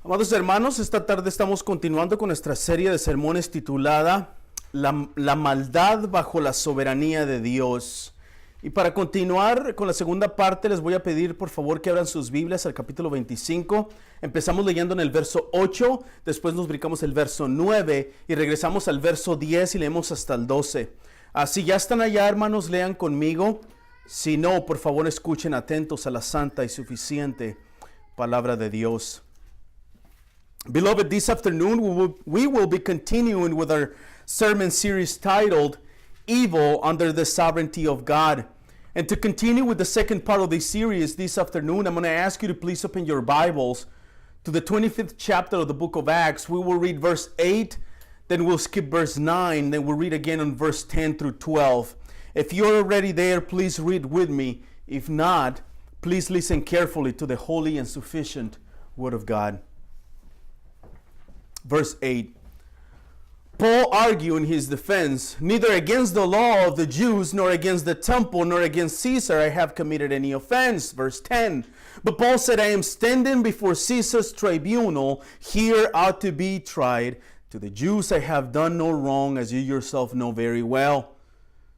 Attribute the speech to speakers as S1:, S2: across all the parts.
S1: Amados hermanos, esta tarde estamos continuando con nuestra serie de sermones titulada La maldad bajo la soberanía de Dios. Y para continuar con la segunda parte, les voy a pedir por favor que abran sus Biblias al capítulo 25. Empezamos leyendo en el verso 8, después nos brincamos el verso 9 y regresamos al verso 10 y leemos hasta el 12. Si ya están allá, hermanos, lean conmigo. Si no, por favor escuchen atentos a la santa y suficiente palabra de Dios. Beloved, this afternoon we will be continuing with our sermon series titled Evil Under the Sovereignty of God. And to continue with the second part of this series this afternoon, I'm going to ask you to please open your Bibles to the 25th chapter of the book of Acts. We will read verse 8, then we'll skip verse 9, then we'll read again on verse 10 through 12. If you're already there, please read with me. If not, please listen carefully to the holy and sufficient Word of God. Verse 8. Paul argued in his defense, neither against the law of the Jews, nor against the temple, nor against Caesar I have committed any offense. Verse 10. But Paul said, I am standing before Caesar's tribunal, here ought to be tried. To the Jews I have done no wrong, as you yourself know very well.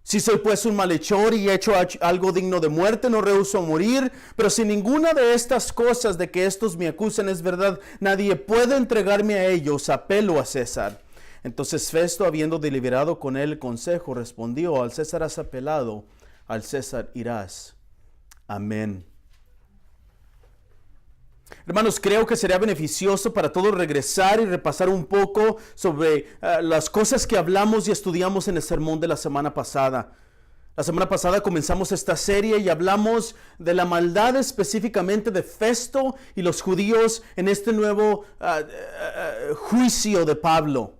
S1: Si soy pues un malhechor y he hecho algo digno de muerte, no rehuso a morir, pero si ninguna de estas cosas de que estos me acusan es verdad, nadie puede entregarme a ellos, apelo a César. Entonces Festo, habiendo deliberado con él el consejo, respondió, al César has apelado, al César irás. Amén. Hermanos, creo que sería beneficioso para todos regresar y repasar un poco sobre las cosas que hablamos y estudiamos en el sermón de la semana pasada. La semana pasada comenzamos esta serie y hablamos de la maldad específicamente de Festo y los judíos en este nuevo juicio de Pablo.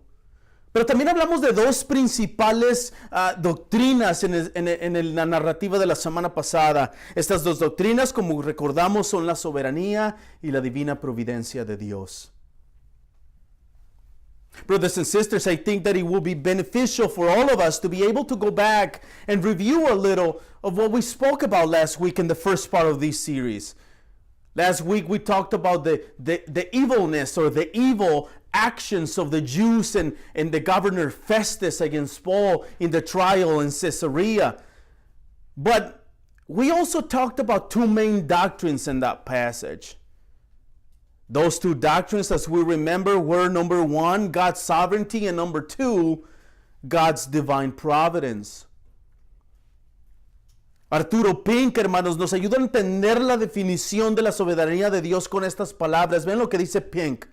S1: Pero también hablamos de dos principales doctrinas en la narrativa de la semana pasada. Estas dos doctrinas, como recordamos, son la soberanía y la divina providencia de Dios. Brothers and sisters, I think that it will be beneficial for all of us to be able to go back and review a little of what we spoke about last week in the first part of this series. Last week we talked about the evilness or the evil actions of the Jews and the governor Festus against Paul in the trial in Caesarea. But we also talked about two main doctrines in that passage. Those two doctrines, as we remember, were number one, God's sovereignty, and number two, God's divine providence. Arturo Pink, hermanos, nos ayuda a entender la definición de la soberanía de Dios con estas palabras. Ven lo que dice Pink.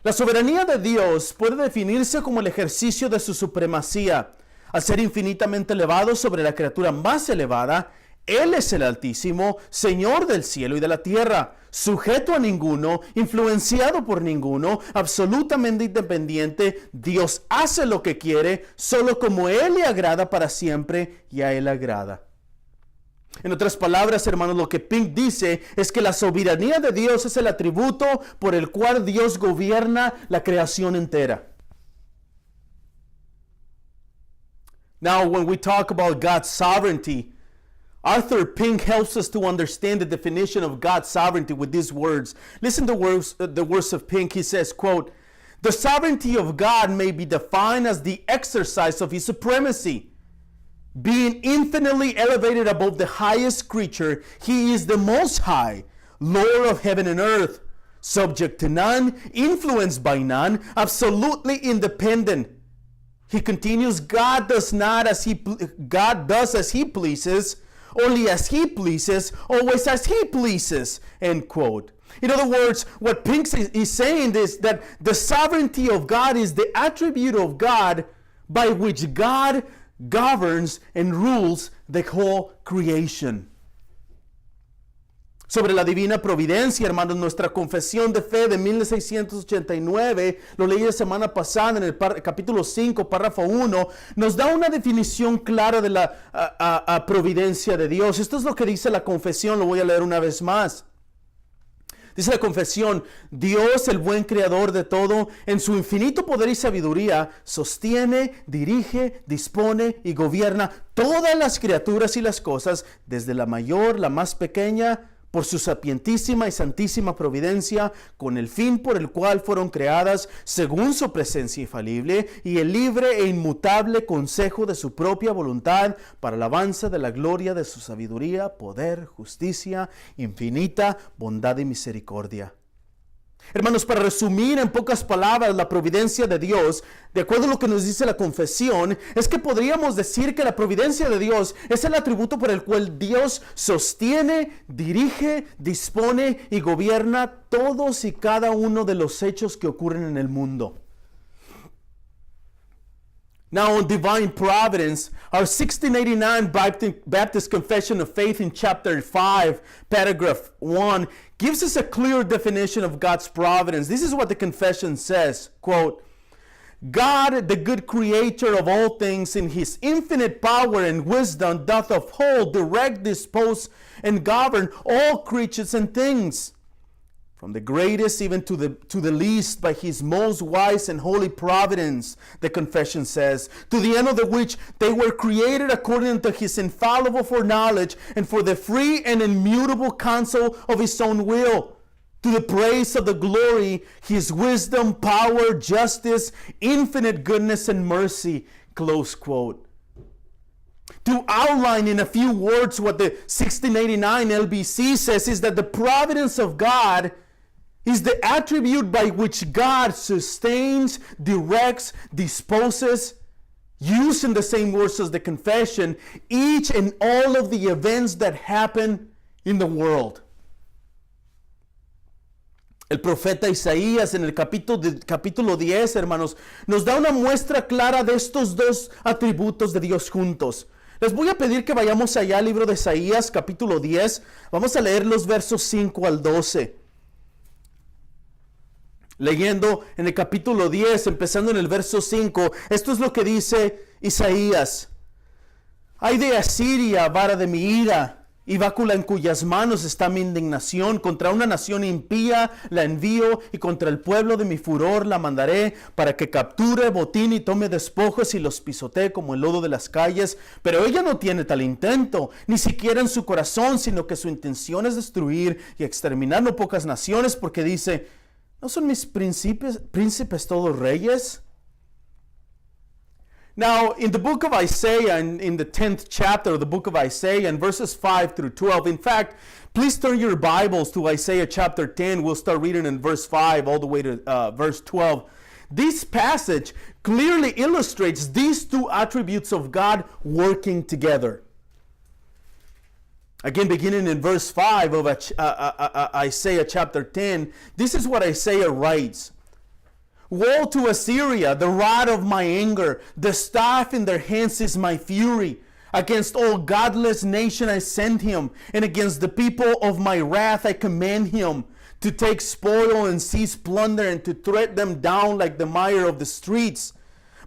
S1: La soberanía de Dios puede definirse como el ejercicio de su supremacía. Al ser infinitamente elevado sobre la criatura más elevada, Él es el Altísimo, Señor del cielo y de la tierra, sujeto a ninguno, influenciado por ninguno, absolutamente independiente. Dios hace lo que quiere, solo como Él le agrada para siempre y a Él agrada. En otras palabras, hermanos, lo que Pink dice es que la soberanía de Dios es el atributo por el cual Dios gobierna la creación entera. Now, when we talk about God's sovereignty, Arthur Pink helps us to understand the definition of God's sovereignty with these words. Listen to the words of Pink. He says, quote, the sovereignty of God may be defined as the exercise of His supremacy. Being infinitely elevated above the highest creature, He is the Most High, Lord of heaven and earth, subject to none, influenced by none, absolutely independent. He continues, God does as He pleases, only as He pleases, always as He pleases, end quote. In other words, what Pink is saying is that the sovereignty of God is the attribute of God by which God governs and rules the whole creation. Sobre la divina providencia, hermanos, nuestra confesión de fe de 1689, lo leí la semana pasada en el capítulo 5, párrafo 1, nos da una definición clara de la providencia de Dios. Esto es lo que dice la confesión, lo voy a leer una vez más. Dice la confesión, Dios, el buen creador de todo, en su infinito poder y sabiduría, sostiene, dirige, dispone y gobierna todas las criaturas y las cosas, desde la mayor, la más pequeña, por su sapientísima y santísima providencia, con el fin por el cual fueron creadas, según su presencia infalible y el libre e inmutable consejo de su propia voluntad, para alabanza de la gloria de su sabiduría, poder, justicia, infinita bondad y misericordia. Hermanos, para resumir en pocas palabras la providencia de Dios, de acuerdo a lo que nos dice la confesión, es que podríamos decir que la providencia de Dios es el atributo por el cual Dios sostiene, dirige, dispone y gobierna todos y cada uno de los hechos que ocurren en el mundo. Now, on divine providence, our 1689 Baptist Confession of Faith in chapter 5, paragraph 1, gives us a clear definition of God's providence. This is what the confession says, quote, God, the good creator of all things, in his infinite power and wisdom, doth uphold, direct, dispose, and govern all creatures and things, from the greatest even to the least, by his most wise and holy providence, the confession says, to the end of the which they were created according to his infallible foreknowledge, and for the free and immutable counsel of his own will, to the praise of the glory, his wisdom, power, justice, infinite goodness and mercy, close quote. To outline in a few words what the 1689 LBC says is that the providence of God is the attribute by which God sustains, directs, disposes, used in the same words as the confession, each and all of the events that happen in the world. El profeta Isaías en el capítulo 10, hermanos, nos da una muestra clara de estos dos atributos de Dios juntos. Les voy a pedir que vayamos allá al libro de Isaías, capítulo 10. Vamos a leer los versos 5 al 12. Leyendo en el capítulo 10, empezando en el verso 5, esto es lo que dice Isaías. Ay de Asiria, vara de mi ira, y bácula en cuyas manos está mi indignación. Contra una nación impía la envío, y contra el pueblo de mi furor la mandaré, para que capture botín y tome despojos y los pisotee como el lodo de las calles. Pero ella no tiene tal intento, ni siquiera en su corazón, sino que su intención es destruir y exterminar no pocas naciones, porque dice, ¿no son mis príncipes todos reyes? Now, in the book of Isaiah, in the 10th chapter of the book of Isaiah, in verses 5 through 12, in fact, please turn your Bibles to Isaiah chapter 10. We'll start reading in verse 5 all the way to verse 12. This passage clearly illustrates these two attributes of God working together. Again, beginning in verse 5 of Isaiah chapter 10, this is what Isaiah writes. Woe to Assyria, the rod of my anger, the staff in their hands is my fury. Against all godless nation I send him, and against the people of my wrath I command him, to take spoil and seize plunder, and to tread them down like the mire of the streets.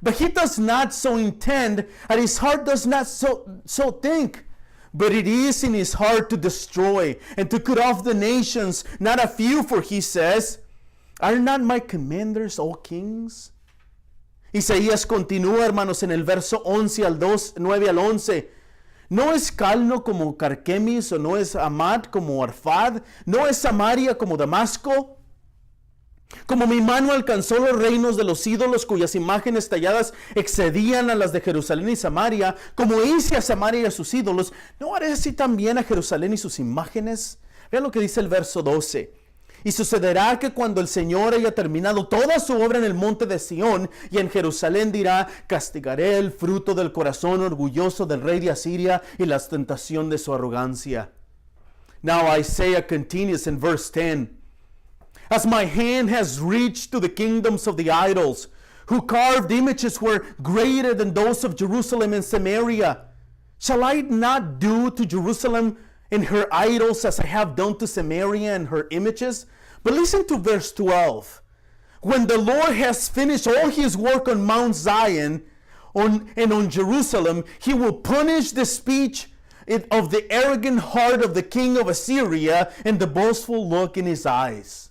S1: But he does not so intend, and his heart does not so think. But it is in his heart to destroy and to cut off the nations, not a few, for he says, ¿Are not my commanders all kings? Isaías continúa, hermanos, en el verso 9 al 11. ¿No es Calno como Carquemis, o no es Amad como Arfad? ¿No es Samaria como Damasco? Como mi mano alcanzó los reinos de los ídolos cuyas imágenes talladas excedían a las de Jerusalén y Samaria, como hice a Samaria y a sus ídolos, ¿no haré así también a Jerusalén y sus imágenes? Vean lo que dice el verso 12. Y sucederá que cuando el Señor haya terminado toda su obra en el monte de Sión y en Jerusalén dirá, castigaré el fruto del corazón orgulloso del rey de Asiria y la ostentación de su arrogancia. Now Isaiah continues in verse 10. As my hand has reached to the kingdoms of the idols, who carved images were greater than those of Jerusalem and Samaria, shall I not do to Jerusalem and her idols as I have done to Samaria and her images? But listen to verse 12. When the Lord has finished all his work on Mount Zion and on Jerusalem, he will punish the speech of the arrogant heart of the king of Assyria and the boastful look in his eyes.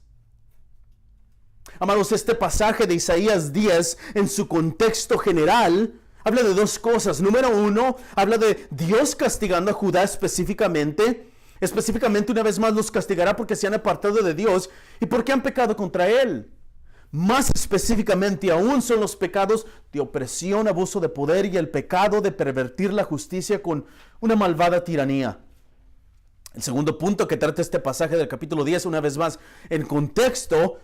S1: Amados, este pasaje de Isaías 10 en su contexto general habla de dos cosas. Número uno, habla de Dios castigando a Judá específicamente. Específicamente, una vez más, los castigará porque se han apartado de Dios y porque han pecado contra Él. Más específicamente aún son los pecados de opresión, abuso de poder y el pecado de pervertir la justicia con una malvada tiranía. El segundo punto que trata este pasaje del capítulo 10, una vez más, en contexto,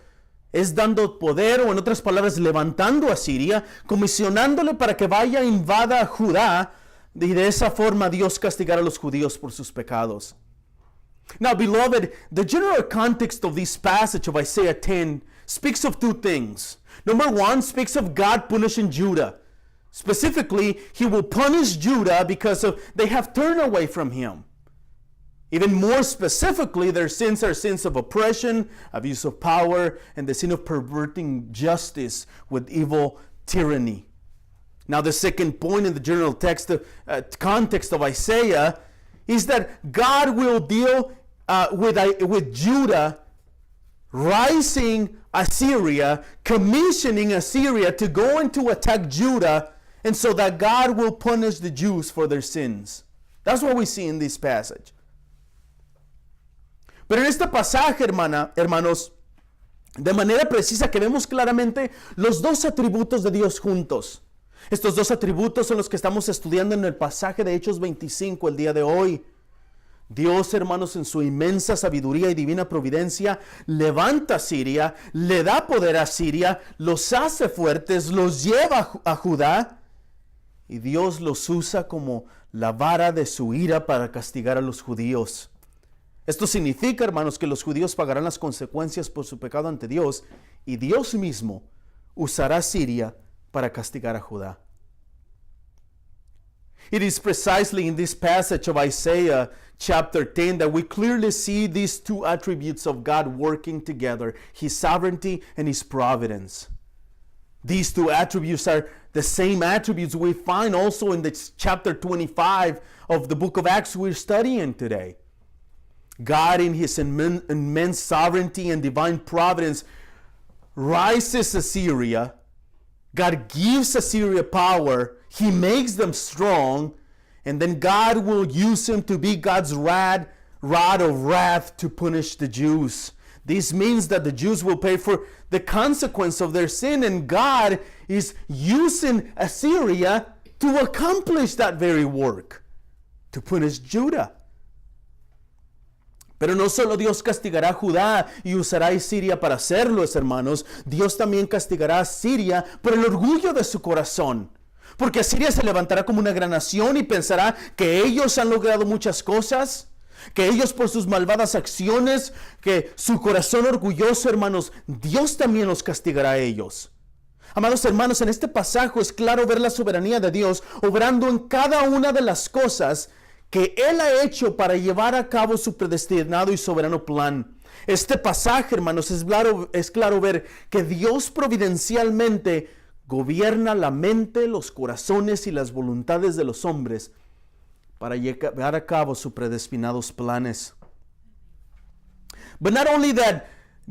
S1: es dando poder, o en otras palabras, levantando a Siria, comisionándole para que vaya e invada a Judá, y de esa forma Dios castigará a los judíos por sus pecados. Now, beloved, the general context of this passage of Isaiah 10 speaks of two things. Number one, speaks of God punishing Judah. Specifically, He will punish Judah because they have turned away from Him. Even more specifically, their sins are sins of oppression, abuse of power, and the sin of perverting justice with evil tyranny. Now, the second point in the general context of Isaiah is that God will deal with Judah rising Assyria, commissioning Assyria to go and to attack Judah, and so that God will punish the Jews for their sins. That's what we see in this passage. Pero en este pasaje, hermanos, de manera precisa que vemos claramente los dos atributos de Dios juntos. Estos dos atributos son los que estamos estudiando en el pasaje de Hechos 25 el día de hoy. Dios, hermanos, en su inmensa sabiduría y divina providencia, levanta a Siria, le da poder a Siria, los hace fuertes, los lleva a Judá, y Dios los usa como la vara de su ira para castigar a los judíos. Esto significa, hermanos, que los judíos pagarán las consecuencias por su pecado ante Dios, y Dios mismo usará a Siria para castigar a Judá. It is precisely in this passage of Isaiah chapter 10 that we clearly see these two attributes of God working together, His sovereignty and His providence. These two attributes are the same attributes we find also in the chapter 25 of the book of Acts we're studying today. God, in His immense sovereignty and divine providence, rises Assyria. God gives Assyria power. He makes them strong. And then God will use him to be God's rod of wrath to punish the Jews. This means that the Jews will pay for the consequence of their sin. And God is using Assyria to accomplish that very work, to punish Judah. Pero no solo Dios castigará a Judá y usará a Siria para hacerlo, hermanos. Dios también castigará a Siria por el orgullo de su corazón. Porque Asiria se levantará como una gran nación y pensará que ellos han logrado muchas cosas, que ellos por sus malvadas acciones, que su corazón orgulloso, hermanos, Dios también los castigará a ellos. Amados hermanos, en este pasaje es claro ver la soberanía de Dios obrando en cada una de las cosas que Él ha hecho para llevar a cabo su predestinado y soberano plan. Este pasaje, hermanos, es claro ver que Dios providencialmente gobierna la mente, los corazones y las voluntades de los hombres para llevar a cabo sus predestinados planes. But not only that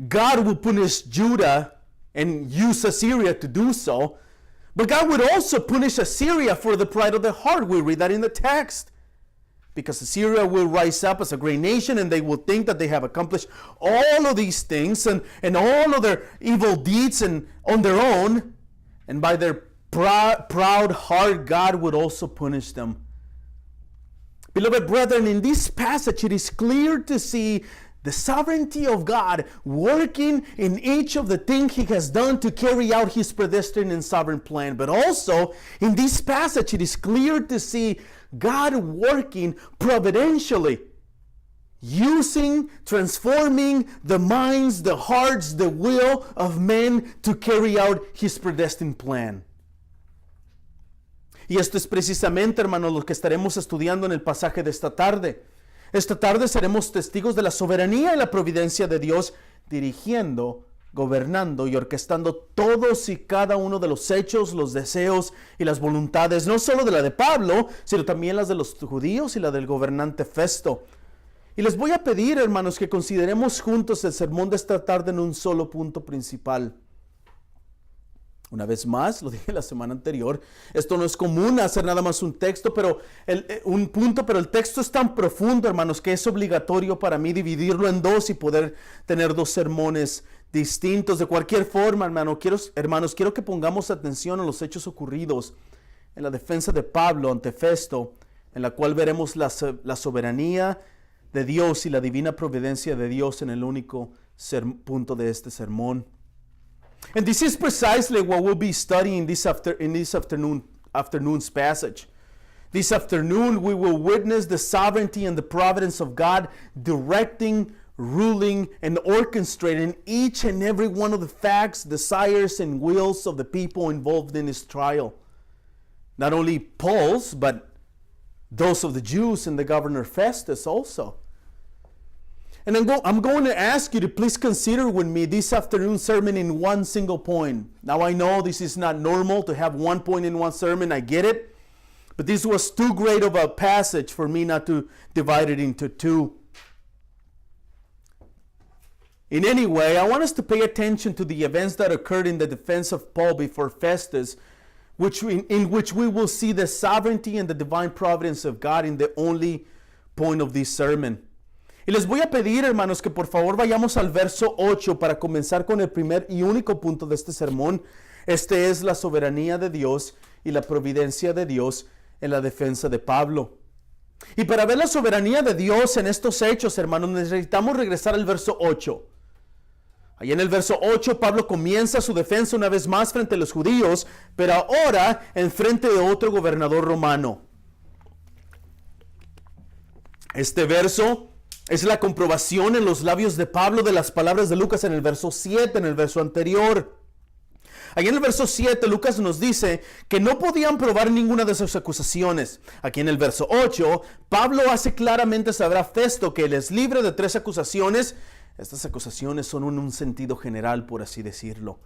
S1: God will punish Judah and use Assyria to do so, but God would also punish Assyria for the pride of their heart. We read that in the text. Because Assyria will rise up as a great nation and they will think that they have accomplished all of these things and all of their evil deeds and on their own. And by their proud heart, God would also punish them. Beloved brethren, in this passage, it is clear to see the sovereignty of God working in each of the things He has done to carry out His predestined and sovereign plan. But also, in this passage, it is clear to see God working providentially, transforming the minds, the hearts, the will of men to carry out His predestined plan. Y esto es precisamente, hermanos, lo que estaremos estudiando en el pasaje de esta tarde. Esta tarde seremos testigos de la soberanía y la providencia de Dios dirigiendo, gobernando y orquestando todos y cada uno de los hechos, los deseos y las voluntades, no solo de la de Pablo, sino también las de los judíos y la del gobernante Festo. Y les voy a pedir, hermanos, que consideremos juntos el sermón de esta tarde en un solo punto principal. Una vez más, lo dije la semana anterior, esto no es común hacer nada más un texto, pero un punto, pero el texto es tan profundo, hermanos, que es obligatorio para mí dividirlo en dos y poder tener dos sermones distintos. De cualquier forma, hermanos, quiero que pongamos atención a los hechos ocurridos en la defensa de Pablo ante Festo, en la cual veremos la soberanía de Dios y la divina providencia de Dios en el único punto de este sermón. And this is precisely what we'll be studying in this afternoon's passage. This afternoon we will witness the sovereignty and the providence of God directing, ruling, and orchestrating each and every one of the facts, desires, and wills of the people involved in his trial. Not only Paul's, but those of the Jews and the governor Festus also. And I'm going to ask you to please consider with me this afternoon sermon in one single point. Now I know this is not normal to have one point in one sermon, I get it. But this was too great of a passage for me not to divide it into two. In any way, I want us to pay attention to the events that occurred in the defense of Paul before Festus, in which we will see the sovereignty and the divine providence of God in the only point of this sermon. Y les voy a pedir, hermanos, que por favor vayamos al verso 8 para comenzar con el primer y único punto de este sermón. Este es la soberanía de Dios y la providencia de Dios en la defensa de Pablo. Y para ver la soberanía de Dios en estos hechos, hermanos, necesitamos regresar al verso 8. Ahí en el verso 8, Pablo comienza su defensa una vez más frente a los judíos, pero ahora en frente de otro gobernador romano. Este verso es la comprobación en los labios de Pablo de las palabras de Lucas en el verso 7, en el verso anterior. Aquí en el verso 7, Lucas nos dice que no podían probar ninguna de sus acusaciones. Aquí en el verso 8, Pablo hace claramente saber a Festo que él es libre de 3 acusaciones. Estas acusaciones son en un sentido general, por así decirlo.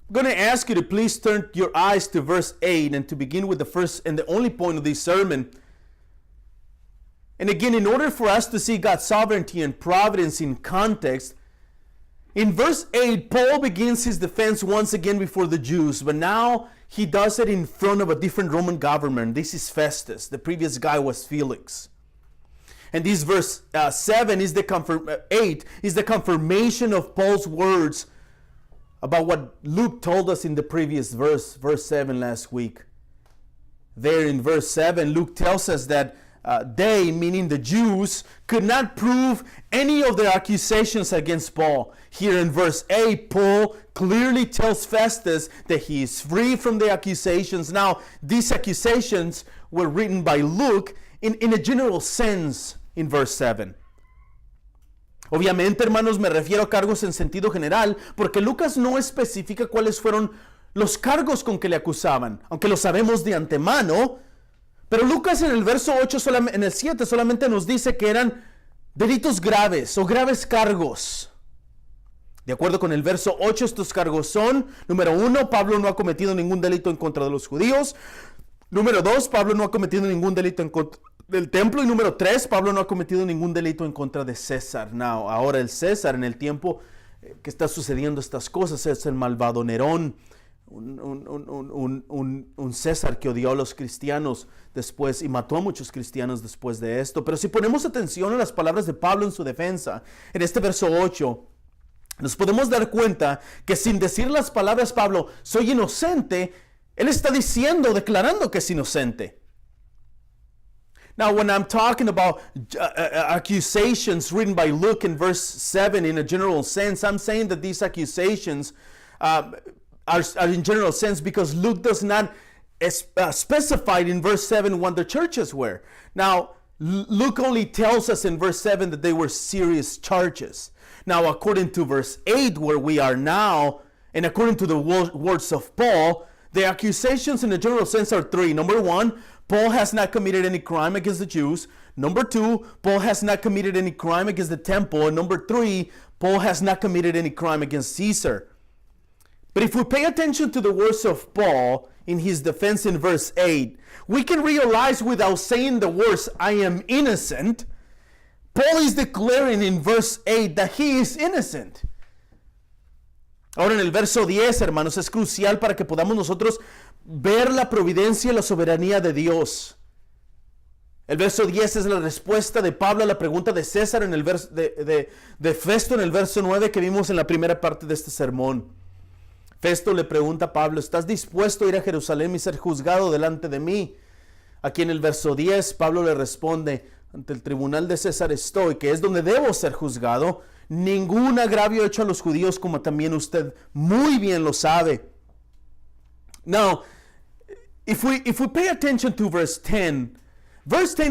S1: I'm going to ask you to please turn your eyes to verse 8 and to begin with the first and the only point of this sermon. And again, in order for us to see God's sovereignty and providence in context, in verse 8, Paul begins his defense once again before the Jews, but now he does it in front of a different Roman government. This is Festus. The previous guy was Felix. And this verse 8 is the confirmation of Paul's words about what Luke told us in the previous verse 7 last week. There in verse 7, Luke tells us that they, meaning the Jews, could not prove any of their accusations against Paul. Here in verse 8, Paul clearly tells Festus that he is free from the accusations. Now, these accusations were written by Luke in a general sense in verse 7. Obviamente, hermanos, me refiero a cargos en sentido general, porque Lucas no especifica cuáles fueron los cargos con que le acusaban, aunque lo sabemos de antemano. Pero Lucas en el verso 8, en el 7, solamente nos dice que eran delitos graves o graves cargos. De acuerdo con el verso 8, estos cargos son, número 1, Pablo no ha cometido ningún delito en contra de los judíos. Número 2, Pablo no ha cometido ningún delito en contra del templo. Y número 3, Pablo no ha cometido ningún delito en contra de César. Now, ahora el César, en el tiempo que está sucediendo estas cosas, es el malvado Nerón. Un César que odió a los cristianos después y mató a muchos cristianos después de esto. Pero si ponemos atención a las palabras de Pablo en su defensa, en este verso 8, nos podemos dar cuenta que sin decir las palabras Pablo, soy inocente, él está diciendo, declarando que es inocente. Now, when I'm talking about accusations written by Luke in verse 7 in a general sense, I'm saying that these accusations are in general sense because Luke does not specify in verse 7 what the churches were. Now, Luke only tells us in verse 7 that they were serious charges. Now, according to verse 8, where we are now, and according to the words of Paul, the accusations in the general sense are 3. Number 1, Paul has not committed any crime against the Jews. Number 2, Paul has not committed any crime against the temple. And number 3, Paul has not committed any crime against Caesar. But if we pay attention to the words of Paul in his defense in verse 8, we can realize without saying the words, I am innocent, Paul is declaring in verse 8 that he is innocent. Ahora en el verso 10, hermanos, es crucial para que podamos nosotros ver la providencia y la soberanía de Dios. El verso 10 es la respuesta de Pablo a la pregunta de César en el verso de Festo en el verso 9 que vimos en la primera parte de este sermón. Festo le pregunta a Pablo, ¿estás dispuesto a ir a Jerusalén y ser juzgado delante de mí? Aquí en el verso 10, Pablo le responde, ante el tribunal de César estoy, que es donde debo ser juzgado. Ningún agravio hecho a los judíos, como también usted muy bien lo sabe. Now, if we pay attention to verse 10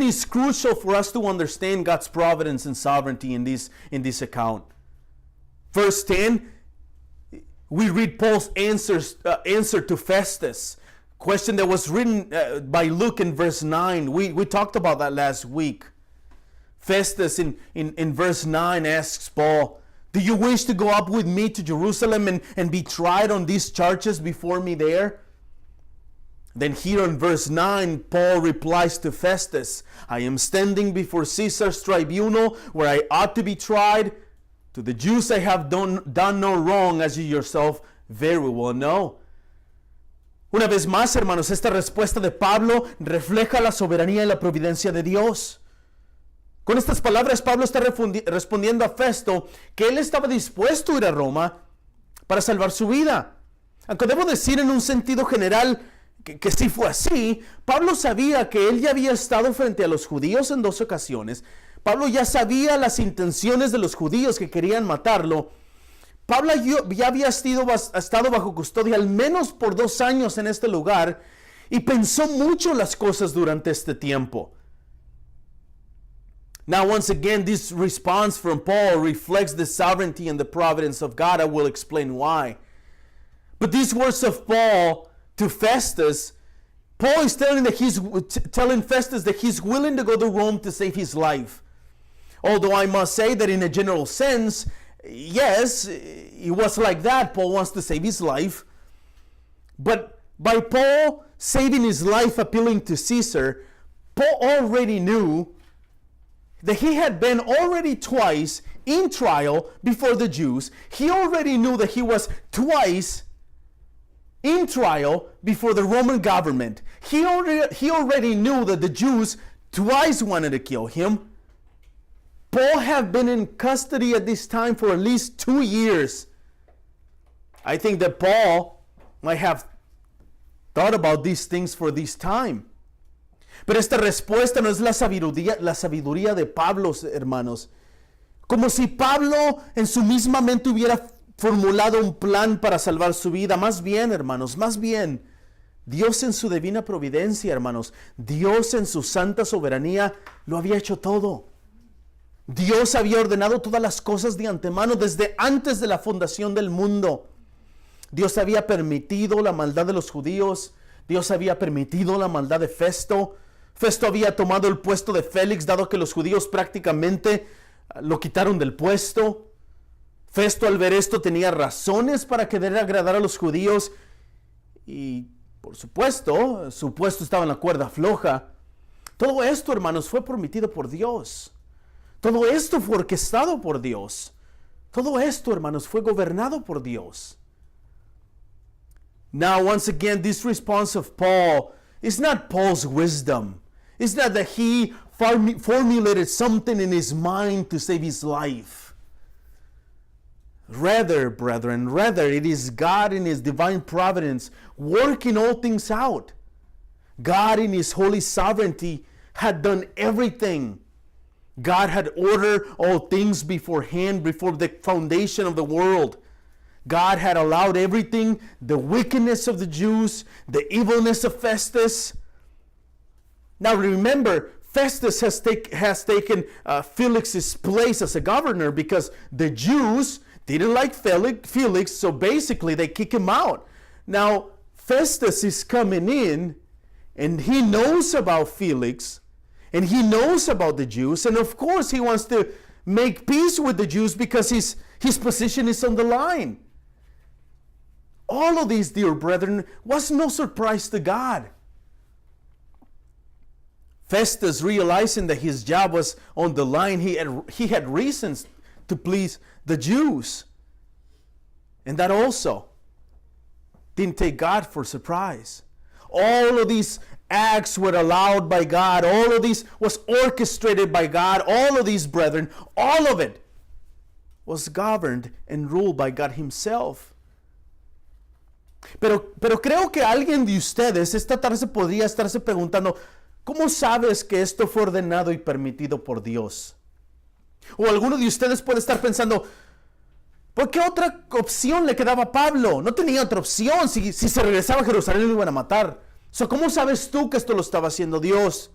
S1: is crucial for us to understand God's providence and sovereignty in this account. Verse 10, we read Paul's answer to Festus, question that was written by Luke in verse 9. We talked about that last week. Festus in verse 9 asks Paul, do you wish to go up with me to Jerusalem and be tried on these charges before me there? Then here in verse 9, Paul replies to Festus, I am standing before Caesar's tribunal where I ought to be tried. To the Jews I have done no wrong, as you yourself very well know. Una vez más, hermanos, esta respuesta de Pablo refleja la soberanía y la providencia de Dios. Con estas palabras, Pablo está respondiendo a Festo que él estaba dispuesto a ir a Roma para salvar su vida. Aunque debo decir en un sentido general que sí fue así, Pablo sabía que él ya había estado frente a los judíos en 2 ocasiones. Pablo ya sabía las intenciones de los judíos que querían matarlo. Pablo ya había estado bajo custodia al menos por 2 años en este lugar y pensó mucho las cosas durante este tiempo. Now, once again, this response from Paul reflects the sovereignty and the providence of God. I will explain why. But these words of Paul to Festus, Paul is telling Festus that he's willing to go to Rome to save his life. Although I must say that in a general sense, yes, it was like that. Paul wants to save his life. But by Paul saving his life appealing to Caesar, Paul already knew that he had been already twice in trial before the Jews. He already knew that he was twice in trial before the Roman government. He already knew that the Jews twice wanted to kill him. Paul had been in custody at this time for at least 2 years. I think that Paul might have thought about these things for this time. Pero esta respuesta no es la sabiduría de Pablo, hermanos. Como si Pablo en su misma mente hubiera formulado un plan para salvar su vida. Más bien, hermanos, más bien, Dios en su divina providencia, hermanos, Dios en su santa soberanía lo había hecho todo. Dios había ordenado todas las cosas de antemano desde antes de la fundación del mundo. Dios había permitido la maldad de los judíos. Dios había permitido la maldad de Festo. Festo había tomado el puesto de Félix, dado que los judíos prácticamente lo quitaron del puesto. Festo, al ver esto, tenía razones para querer agradar a los judíos. Y, por supuesto, su puesto estaba en la cuerda floja. Todo esto, hermanos, fue permitido por Dios. Todo esto fue orquestado por Dios. Todo esto, hermanos, fue gobernado por Dios. Now, once again, this response of Paul is not Paul's wisdom. It's not that he formulated something in his mind to save his life. Rather, brethren, it is God in his divine providence working all things out. God in his holy sovereignty had done everything. God had ordered all things beforehand, before the foundation of the world. God had allowed everything, the wickedness of the Jews, the evilness of Festus. Now remember, Festus has taken Felix's place as a governor because the Jews didn't like Felix, so basically they kick him out. Now Festus is coming in, and he knows about Felix, and he knows about the Jews, and of course he wants to make peace with the Jews because his position is on the line. All of these, dear brethren, was no surprise to God. Festus, realizing that his job was on the line, he had reasons to please the Jews. And that also didn't take God for surprise. All of these acts were allowed by God. All of these was orchestrated by God. All of these, brethren, all of it was governed and ruled by God himself. Pero creo que alguien de ustedes esta tarde podría estarse preguntando, ¿cómo sabes que esto fue ordenado y permitido por Dios? O alguno de ustedes puede estar pensando, ¿por qué otra opción le quedaba a Pablo? No tenía otra opción. Si se regresaba a Jerusalén lo iban a matar. ¿Cómo sabes tú que esto lo estaba haciendo Dios?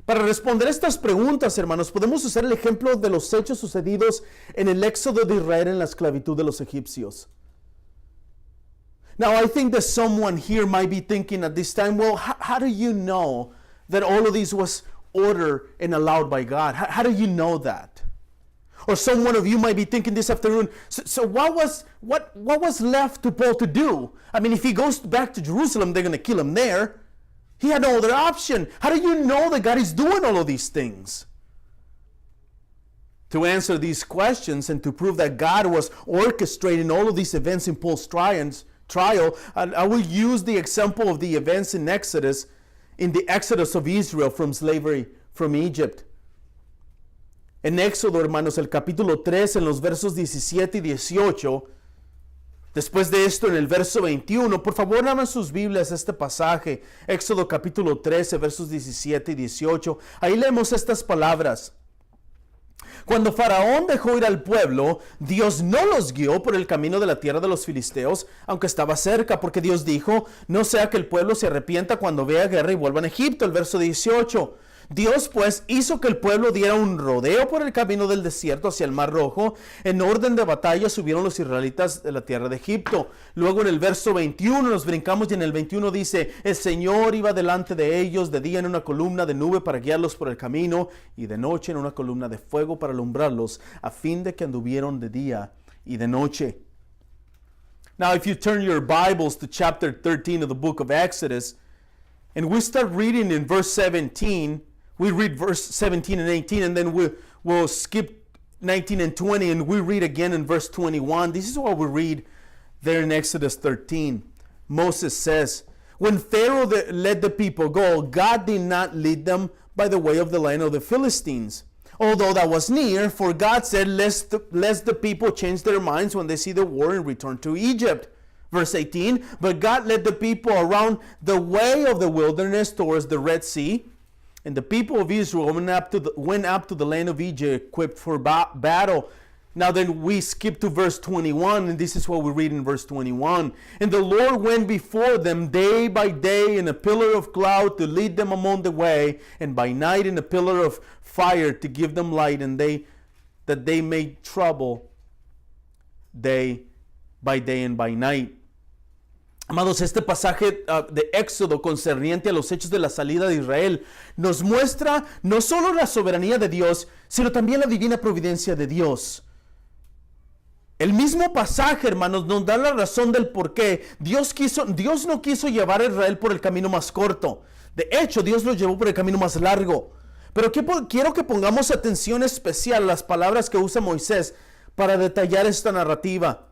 S1: Para responder estas preguntas, hermanos, podemos usar el ejemplo de los hechos sucedidos en el éxodo de Israel en la esclavitud de los egipcios. Now, I think that someone here might be thinking at this time, well, how do you know that all of this was ordered and allowed by God? How do you know that? Or someone of you might be thinking this afternoon, so what was left to Paul to do? I mean, if he goes back to Jerusalem, they're going to kill him there. He had no other option. How do you know that God is doing all of these things? To answer these questions and to prove that God was orchestrating all of these events in Paul's trial, I will use the example of the events in Exodus, in the Exodus of Israel from slavery from Egypt. En Éxodo, hermanos, el capítulo 3, en los versos 17 y 18, después de esto, en el verso 21, por favor, abran sus Biblias este pasaje, Éxodo capítulo 13, versos 17 y 18, ahí leemos estas palabras. Cuando Faraón dejó ir al pueblo, Dios no los guió por el camino de la tierra de los filisteos, aunque estaba cerca, porque Dios dijo, no sea que el pueblo se arrepienta cuando vea guerra y vuelvan a Egipto, el verso 18. Dios pues hizo que el pueblo diera un rodeo por el camino del desierto hacia el Mar Rojo. En orden de batalla subieron los israelitas de la tierra de Egipto. Luego en el verso 21 nos brincamos y en el 21 dice, el Señor iba delante de ellos de día en una columna de nube para guiarlos por el camino y de noche en una columna de fuego para alumbrarlos, a fin de que anduvieron de día y de noche. Now if you turn your Bibles to chapter 13 of the book of Exodus, and we start reading in verse 17, we read verse 17 and 18, and then we'll skip 19 and 20, and we read again in verse 21. This is what we read there in Exodus 13. Moses says, when Pharaoh let the people go, God did not lead them by the way of the land of the Philistines, although that was near, for God said, lest the people change their minds when they see the war and return to Egypt. Verse 18, but God led the people around the way of the wilderness towards the Red Sea, and the people of Israel went up to the land of Egypt equipped for battle. Now then we skip to verse 21, and this is what we read in verse 21. And the Lord went before them day by day in a pillar of cloud to lead them along the way, and by night in a pillar of fire to give them light, and that they made trouble day by day and by night. Amados, este pasaje de Éxodo concerniente a los hechos de la salida de Israel nos muestra no solo la soberanía de Dios, sino también la divina providencia de Dios. El mismo pasaje, hermanos, nos da la razón del por qué Dios no quiso llevar a Israel por el camino más corto. De hecho, Dios lo llevó por el camino más largo. Pero quiero que pongamos atención especial a las palabras que usa Moisés para detallar esta narrativa.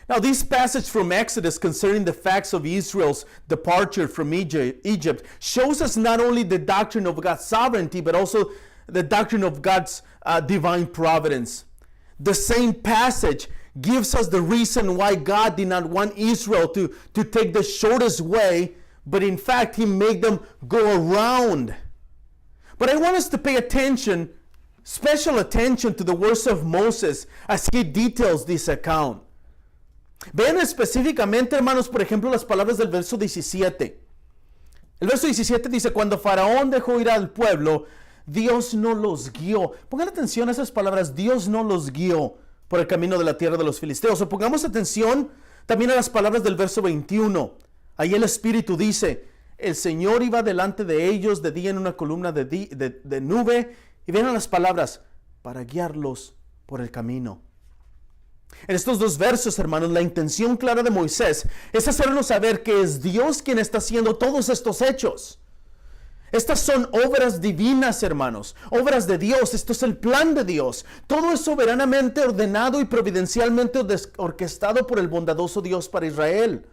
S1: Now, this passage from Exodus concerning the facts of Israel's departure from Egypt shows us not only the doctrine of God's sovereignty, but also the doctrine of God's divine providence. The same passage gives us the reason why God did not want Israel to take the shortest way, but in fact, He made them go around. But I want us to pay special attention to the words of Moses as he details this account. Vean específicamente, hermanos, por ejemplo, las palabras del verso 17. El verso 17 dice, cuando Faraón dejó ir al pueblo, Dios no los guió. Pongan atención a esas palabras, Dios no los guió por el camino de la tierra de los filisteos. O pongamos atención también a las palabras del verso 21. Ahí el Espíritu dice, el Señor iba delante de ellos de día en una columna de nube. Y vean las palabras, para guiarlos por el camino. En estos dos versos, hermanos, la intención clara de Moisés es hacernos saber que es Dios quien está haciendo todos estos hechos. Estas son obras divinas, hermanos, obras de Dios. Esto es el plan de Dios. Todo es soberanamente ordenado y providencialmente orquestado por el bondadoso Dios para Israel.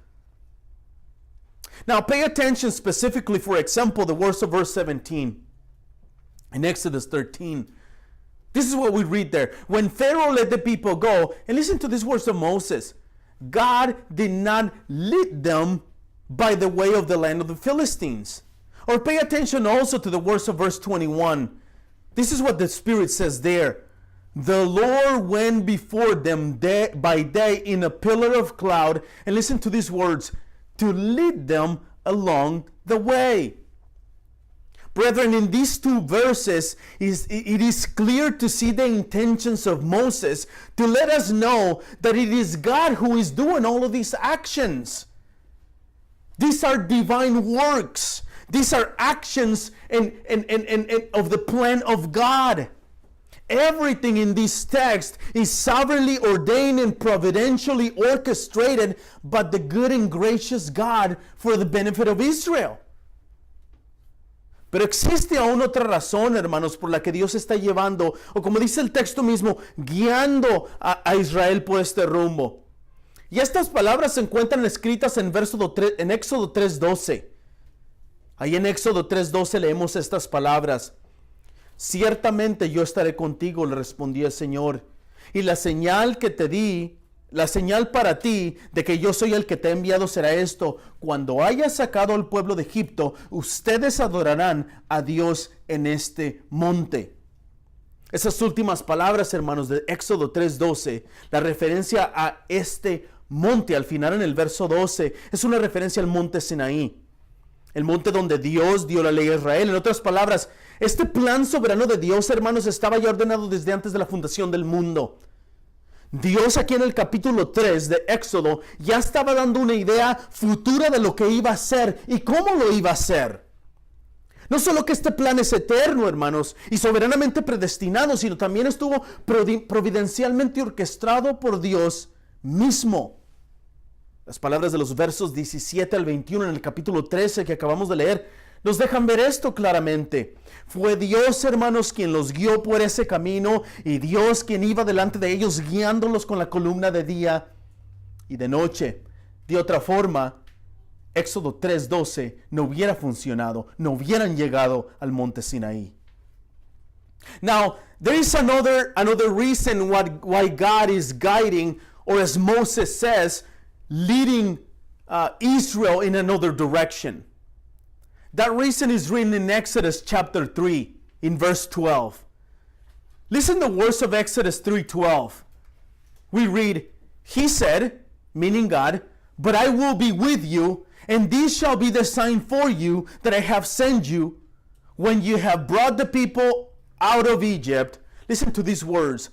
S1: Now, pay attention specifically, for example, the words of verse 17 in Exodus 13. This is what we read there. When Pharaoh let the people go, and listen to these words of Moses, God did not lead them by the way of the land of the Philistines. Or pay attention also to the words of verse 21. This is what the Spirit says there. The Lord went before them by day in a pillar of cloud, and listen to these words, to lead them along the way. Brethren, in these two verses, it is clear to see the intentions of Moses to let us know that it is God who is doing all of these actions. These are divine works. These are actions and of the plan of God. Everything in this text is sovereignly ordained and providentially orchestrated by the good and gracious God for the benefit of Israel. Pero existe aún otra razón, hermanos, por la que Dios está llevando, o como dice el texto mismo, guiando a Israel por este rumbo. Y estas palabras se encuentran escritas en Éxodo 3:12. Ahí en Éxodo 3:12 leemos estas palabras. Ciertamente yo estaré contigo, le respondió el Señor. Y la señal que te di, la señal para ti de que yo soy el que te ha enviado será esto. Cuando hayas sacado al pueblo de Egipto, ustedes adorarán a Dios en este monte. Esas últimas palabras, hermanos, de Éxodo 3:12, la referencia a este monte al final en el verso 12, es una referencia al monte Sinaí. El monte donde Dios dio la ley a Israel. En otras palabras, este plan soberano de Dios, hermanos, estaba ya ordenado desde antes de la fundación del mundo. Dios aquí en el capítulo 3 de Éxodo ya estaba dando una idea futura de lo que iba a hacer y cómo lo iba a hacer. No solo que este plan es eterno, hermanos, y soberanamente predestinado, sino también estuvo providencialmente orquestado por Dios mismo. Las palabras de los versos 17 al 21 en el capítulo 13 que acabamos de leer nos dejan ver esto claramente. Fue Dios, hermanos, quien los guió por ese camino, y Dios quien iba delante de ellos guiándolos con la columna de día y de noche. De otra forma, Éxodo 3:12 no hubiera funcionado, no hubieran llegado al monte Sinaí. Now, there is another reason why God is guiding, or as Moses says, leading Israel in another direction. That reason is written in Exodus chapter 3 in verse 12. Listen to the words of Exodus 3:12. We read, He said, meaning God, but I will be with you, and this shall be the sign for you that I have sent you when you have brought the people out of Egypt. Listen to these words.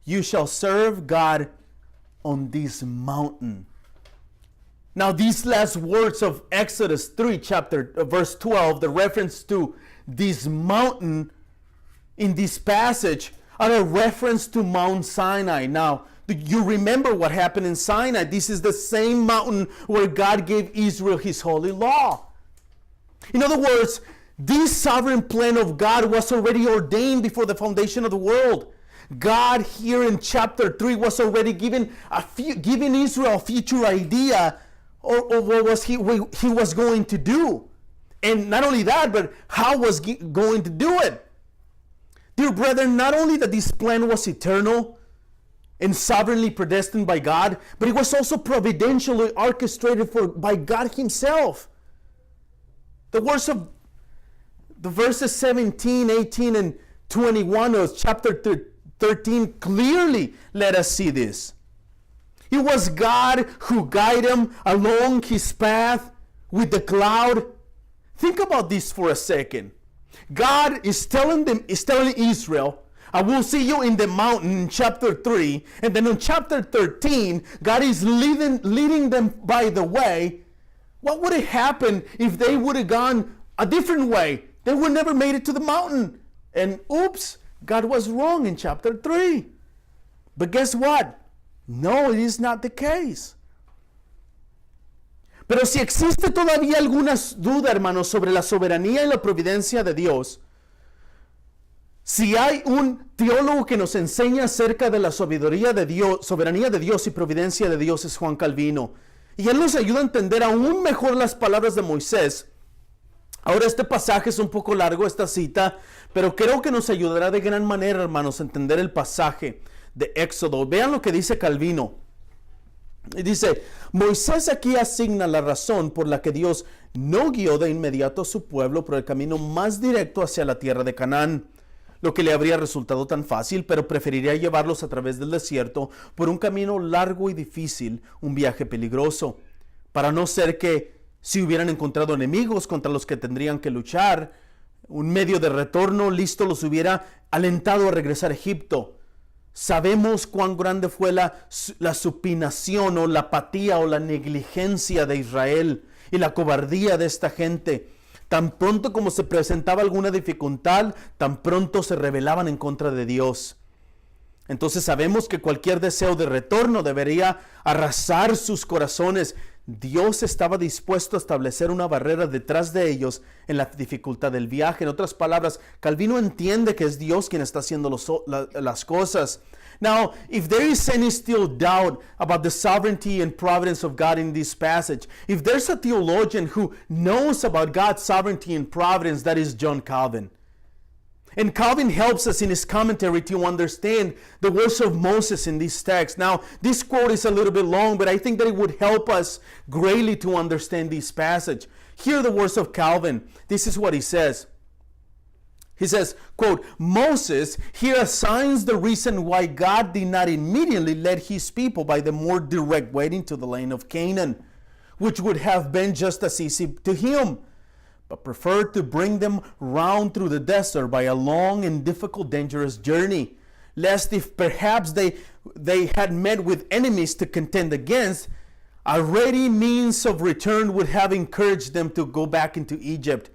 S1: You shall serve God on this mountain. Now, these last words of Exodus 3, verse 12, the reference to this mountain in this passage are a reference to Mount Sinai. Now, you remember what happened in Sinai. This is the same mountain where God gave Israel His holy law. In other words, this sovereign plan of God was already ordained before the foundation of the world. God here in chapter 3 was already giving Israel a future idea or what he was going to do. And not only that, but how was he going to do it. Dear brethren, not only that this plan was eternal and sovereignly predestined by God, but it was also providentially orchestrated by God Himself. The verses 17, 18, and 21 of chapter 13 clearly let us see this. It was God who guided them along His path with the cloud. Think about this for a second. God is telling Israel, I will see you in the mountain in chapter 3. And then in chapter 13, God is leading them by the way. What would have happened if they would have gone a different way? They would never made it to the mountain. And oops, God was wrong in chapter 3. But guess what? No, it is not the case. Pero si existe todavía alguna duda, hermanos, sobre la soberanía y la providencia de Dios, si hay un teólogo que nos enseña acerca de la soberanía de Dios y providencia de Dios, es Juan Calvino. Y él nos ayuda a entender aún mejor las palabras de Moisés. Ahora este pasaje es un poco largo, esta cita, pero creo que nos ayudará de gran manera, hermanos, a entender el pasaje de Éxodo. Vean lo que dice Calvino. Y dice, Moisés aquí asigna la razón por la que Dios no guió de inmediato a su pueblo por el camino más directo hacia la tierra de Canaán, lo que le habría resultado tan fácil, pero preferiría llevarlos a través del desierto por un camino largo y difícil, un viaje peligroso, para no ser que si hubieran encontrado enemigos contra los que tendrían que luchar, un medio de retorno listo los hubiera alentado a regresar a Egipto. Sabemos cuán grande fue la supinación o la apatía o la negligencia de Israel y la cobardía de esta gente. Tan pronto como se presentaba alguna dificultad, tan pronto se rebelaban en contra de Dios. Entonces sabemos que cualquier deseo de retorno debería arrasar sus corazones. Dios estaba dispuesto a establecer una barrera detrás de ellos en la dificultad del viaje. En otras palabras, Calvino entiende que es Dios quien está haciendo las cosas. Now, if there is any still doubt about the sovereignty and providence of God in this passage, if there's a theologian who knows about God's sovereignty and providence, that is John Calvin. And Calvin helps us in his commentary to understand the words of Moses in this text. Now, this quote is a little bit long, but I think that it would help us greatly to understand this passage. Hear the words of Calvin. This is what he says. He says, quote, Moses here assigns the reason why God did not immediately lead his people by the more direct way into the land of Canaan, which would have been just as easy to him, but preferred to bring them round through the desert by a long and difficult, dangerous journey, lest if perhaps they had met with enemies to contend against, a ready means of return would have encouraged them to go back into Egypt.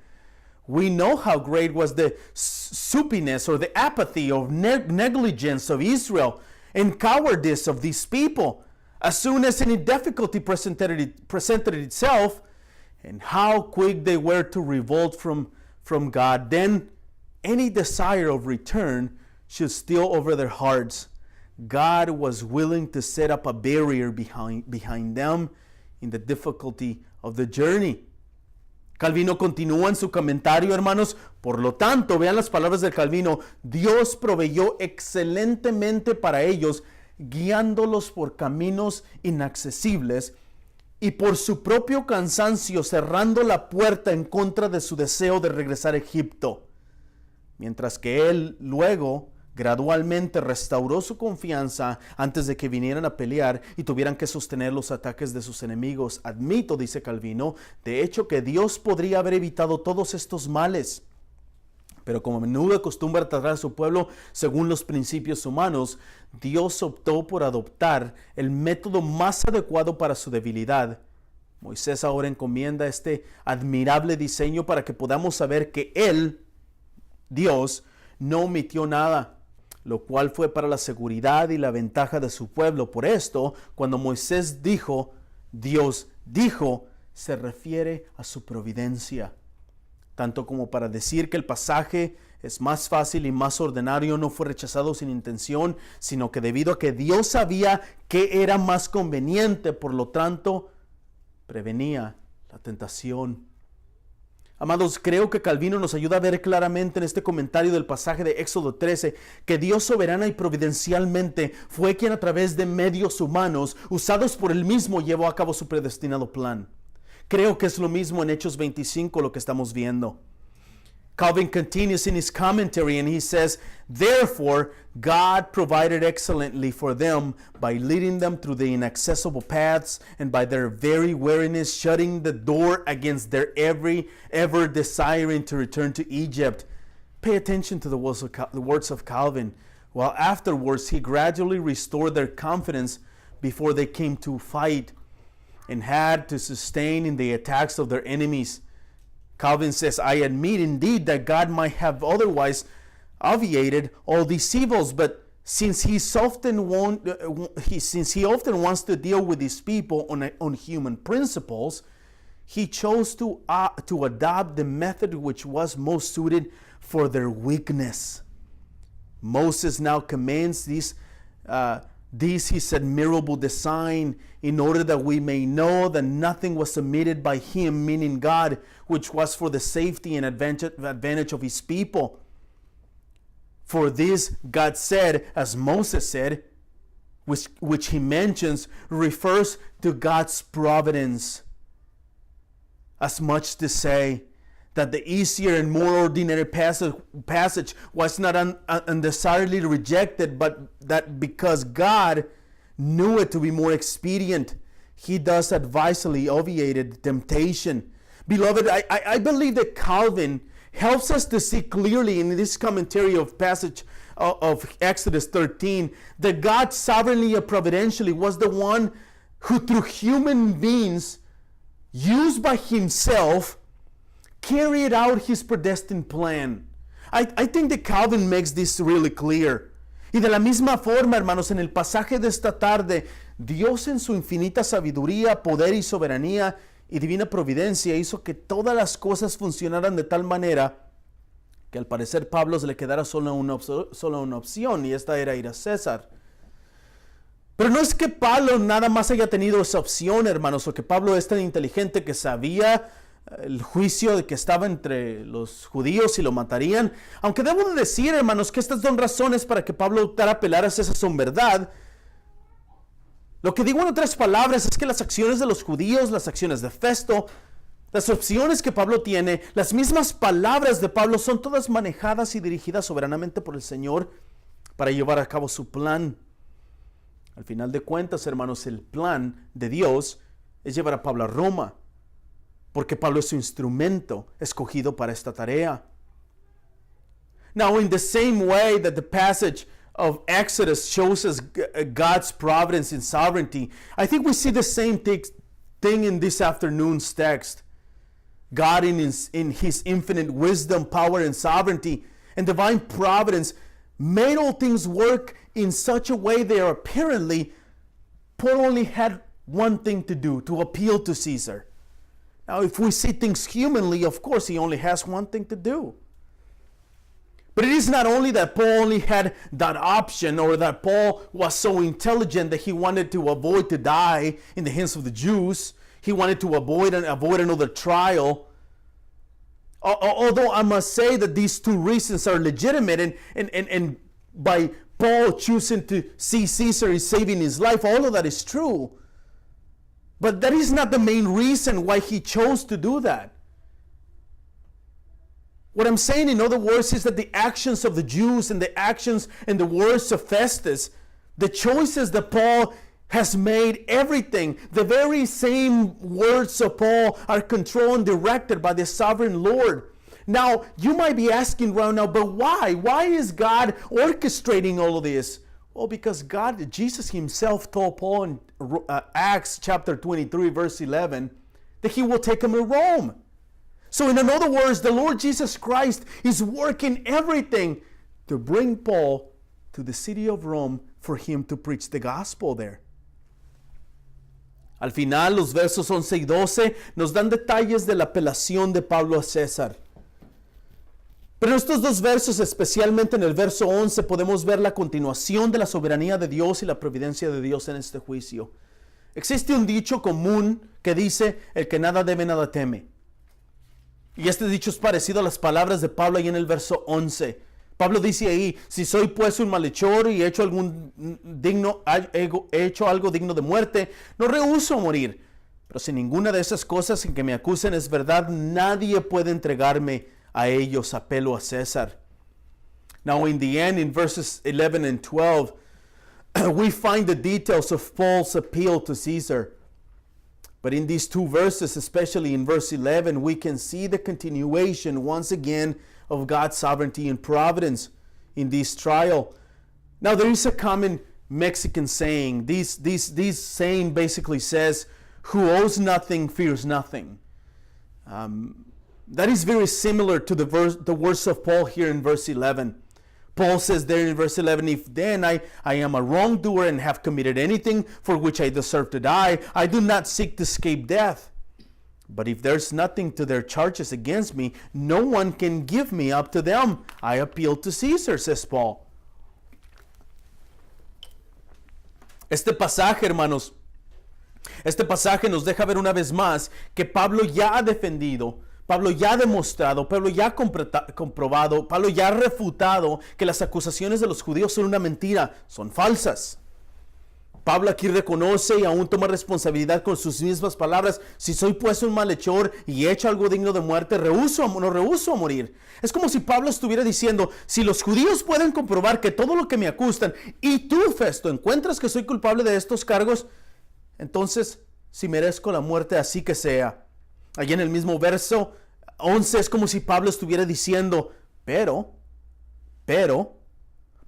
S1: We know how great was the supiness or the apathy or negligence of Israel and cowardice of these people as soon as any difficulty presented itself, and how quick they were to revolt from God. Then any desire of return should steal over their hearts. God was willing to set up a barrier behind them in the difficulty of the journey. Calvino continúa en su comentario, hermanos. Por lo tanto, vean las palabras de Calvino. Dios proveyó excelentemente para ellos, guiándolos por caminos inaccesibles y por su propio cansancio cerrando la puerta en contra de su deseo de regresar a Egipto. Mientras que él luego gradualmente restauró su confianza antes de que vinieran a pelear y tuvieran que sostener los ataques de sus enemigos. Admito, dice Calvino, de hecho que Dios podría haber evitado todos estos males, pero como a menudo acostumbra tratar a su pueblo según los principios humanos, Dios optó por adoptar el método más adecuado para su debilidad. Moisés ahora encomienda este admirable diseño para que podamos saber que Él, Dios, no omitió nada, lo cual fue para la seguridad y la ventaja de su pueblo. Por esto, cuando Moisés dijo, Dios dijo, se refiere a su providencia. Tanto como para decir que el pasaje es más fácil y más ordinario, no fue rechazado sin intención, sino que debido a que Dios sabía que era más conveniente, por lo tanto, prevenía la tentación. Amados, creo que Calvino nos ayuda a ver claramente en este comentario del pasaje de Éxodo 13 que Dios soberana y providencialmente fue quien a través de medios humanos usados por él mismo llevó a cabo su predestinado plan. Creo que es lo mismo en Hechos 25 lo que estamos viendo. Calvin continues in his commentary and he says, therefore, God provided excellently for them by leading them through the inaccessible paths and by their very weariness shutting the door against their ever desiring to return to Egypt. Pay attention to the words of Calvin. While afterwards he gradually restored their confidence before they came to fight and had to sustain in the attacks of their enemies. Calvin says, I admit indeed that God might have otherwise obviated all these evils, but since he often wants to deal with his people on human principles, he chose to adopt the method which was most suited for their weakness. Moses now commands these his admirable design in order that we may know that nothing was submitted by him, meaning God, which was for the safety and advantage of his people. For this God said, as Moses said, which he mentions, refers to God's providence. As much to say that the easier and more ordinary passage was not undesirably rejected, but that because God knew it to be more expedient, he thus advisedly obviated temptation. Beloved, I believe that Calvin helps us to see clearly in this commentary of passage of Exodus 13 that God sovereignly and providentially was the one who through human beings used by himself carried out his predestined plan. I think that Calvin makes this really clear. Y de la misma forma, hermanos, en el pasaje de esta tarde, Dios en su infinita sabiduría, poder y soberanía y divina providencia hizo que todas las cosas funcionaran de tal manera que al parecer Pablo se le quedara solo una opción, y esta era ir a César. Pero no es que Pablo nada más haya tenido esa opción, hermanos, o que Pablo es tan inteligente que sabía el juicio de que estaba entre los judíos y lo matarían. Aunque debo de decir, hermanos, que estas son razones para que Pablo optara a pelar hacia esa son verdad. Lo que digo en otras palabras es que las acciones de los judíos, las acciones de Festo, las opciones que Pablo tiene, las mismas palabras de Pablo son todas manejadas y dirigidas soberanamente por el Señor para llevar a cabo su plan. Al final de cuentas, hermanos, el plan de Dios es llevar a Pablo a Roma, porque Pablo es su instrumento escogido para esta tarea. Now, in the same way that the passage of Exodus shows us God's providence and sovereignty, I think we see the same thing in this afternoon's text. God in his infinite wisdom, power, and sovereignty, and divine providence made all things work in such a way they are apparently, Paul only had one thing to do, to appeal to Caesar. Now, if we see things humanly, of course, he only has one thing to do. But it is not only that Paul only had that option, or that Paul was so intelligent that he wanted to avoid to die in the hands of the Jews. He wanted to avoid another trial. Although I must say that these two reasons are legitimate, and by Paul choosing to see Caesar is saving his life, all of that is true. But that is not the main reason why he chose to do that. What I'm saying, in other words, is that the actions of the Jews and the actions and the words of Festus, the choices that Paul has made, everything, the very same words of Paul are controlled and directed by the sovereign Lord. Now, you might be asking right now, but why? Why is God orchestrating all of this? Well, because Jesus himself told Paul in Acts chapter 23, verse 11, that he will take him to Rome. So in other words, the Lord Jesus Christ is working everything to bring Paul to the city of Rome for him to preach the gospel there. Al final, los versos 11 y 12 nos dan detalles de la apelación de Pablo a César. Pero en estos dos versos, especialmente en el verso 11, podemos ver la continuación de la soberanía de Dios y la providencia de Dios en este juicio. Existe un dicho común que dice, el que nada debe, nada teme. Y este dicho es parecido a las palabras de Pablo ahí en el verso 11. Pablo dice ahí, si soy pues un malhechor y he hecho algo digno de muerte, no rehúso morir. Pero si ninguna de esas cosas en que me acusen es verdad, nadie puede entregarme a ellos. Apelo a César. Now in the end, in verses 11 and 12, we find the details of Paul's appeal to Caesar. But in these two verses, especially in verse 11, we can see the continuation once again of God's sovereignty and providence in this trial. Now there is a common Mexican saying. This saying basically says, who owes nothing fears nothing. That is very similar to the words of Paul here in verse 11. Paul says there in verse 11, if then I am a wrongdoer and have committed anything for which I deserve to die, I do not seek to escape death. But if there's nothing to their charges against me, no one can give me up to them. I appeal to Caesar, says Paul. Este pasaje, hermanos, este pasaje nos deja ver una vez más que Pablo ya ha defendido, Pablo ya ha demostrado, Pablo ya ha comprobado, Pablo ya ha refutado que las acusaciones de los judíos son una mentira, son falsas. Pablo aquí reconoce y aún toma responsabilidad con sus mismas palabras. Si soy pues un malhechor y he hecho algo digno de muerte, no rehúso a morir. Es como si Pablo estuviera diciendo, si los judíos pueden comprobar que todo lo que me acusan y tú, Festo, encuentras que soy culpable de estos cargos, entonces si merezco la muerte, así que sea. Allí en el mismo verso 11 es como si Pablo estuviera diciendo, pero,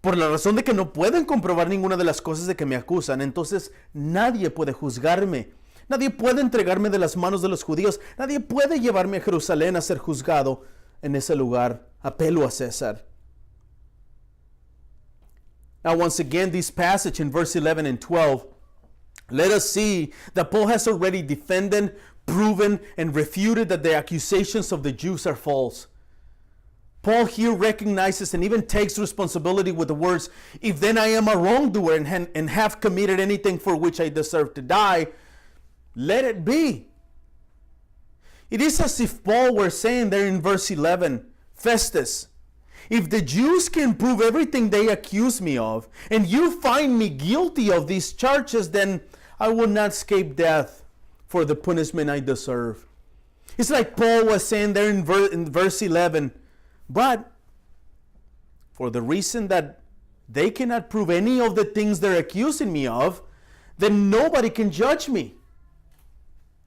S1: por la razón de que no pueden comprobar ninguna de las cosas de que me acusan, entonces nadie puede juzgarme. Nadie puede entregarme de las manos de los judíos. Nadie puede llevarme a Jerusalén a ser juzgado en ese lugar. Apelo a César. Now once again, this passage in verse 11 and 12, let us see that Paul has already defended, proven, and refuted that the accusations of the Jews are false. Paul here recognizes and even takes responsibility with the words, if then I am a wrongdoer and have committed anything for which I deserve to die, let it be. It is as if Paul were saying there in verse 11, Festus, if the Jews can prove everything they accuse me of, and you find me guilty of these charges, then I will not escape death for the punishment I deserve. It's like Paul was saying there in verse 11, but for the reason that they cannot prove any of the things they're accusing me of, then nobody can judge me.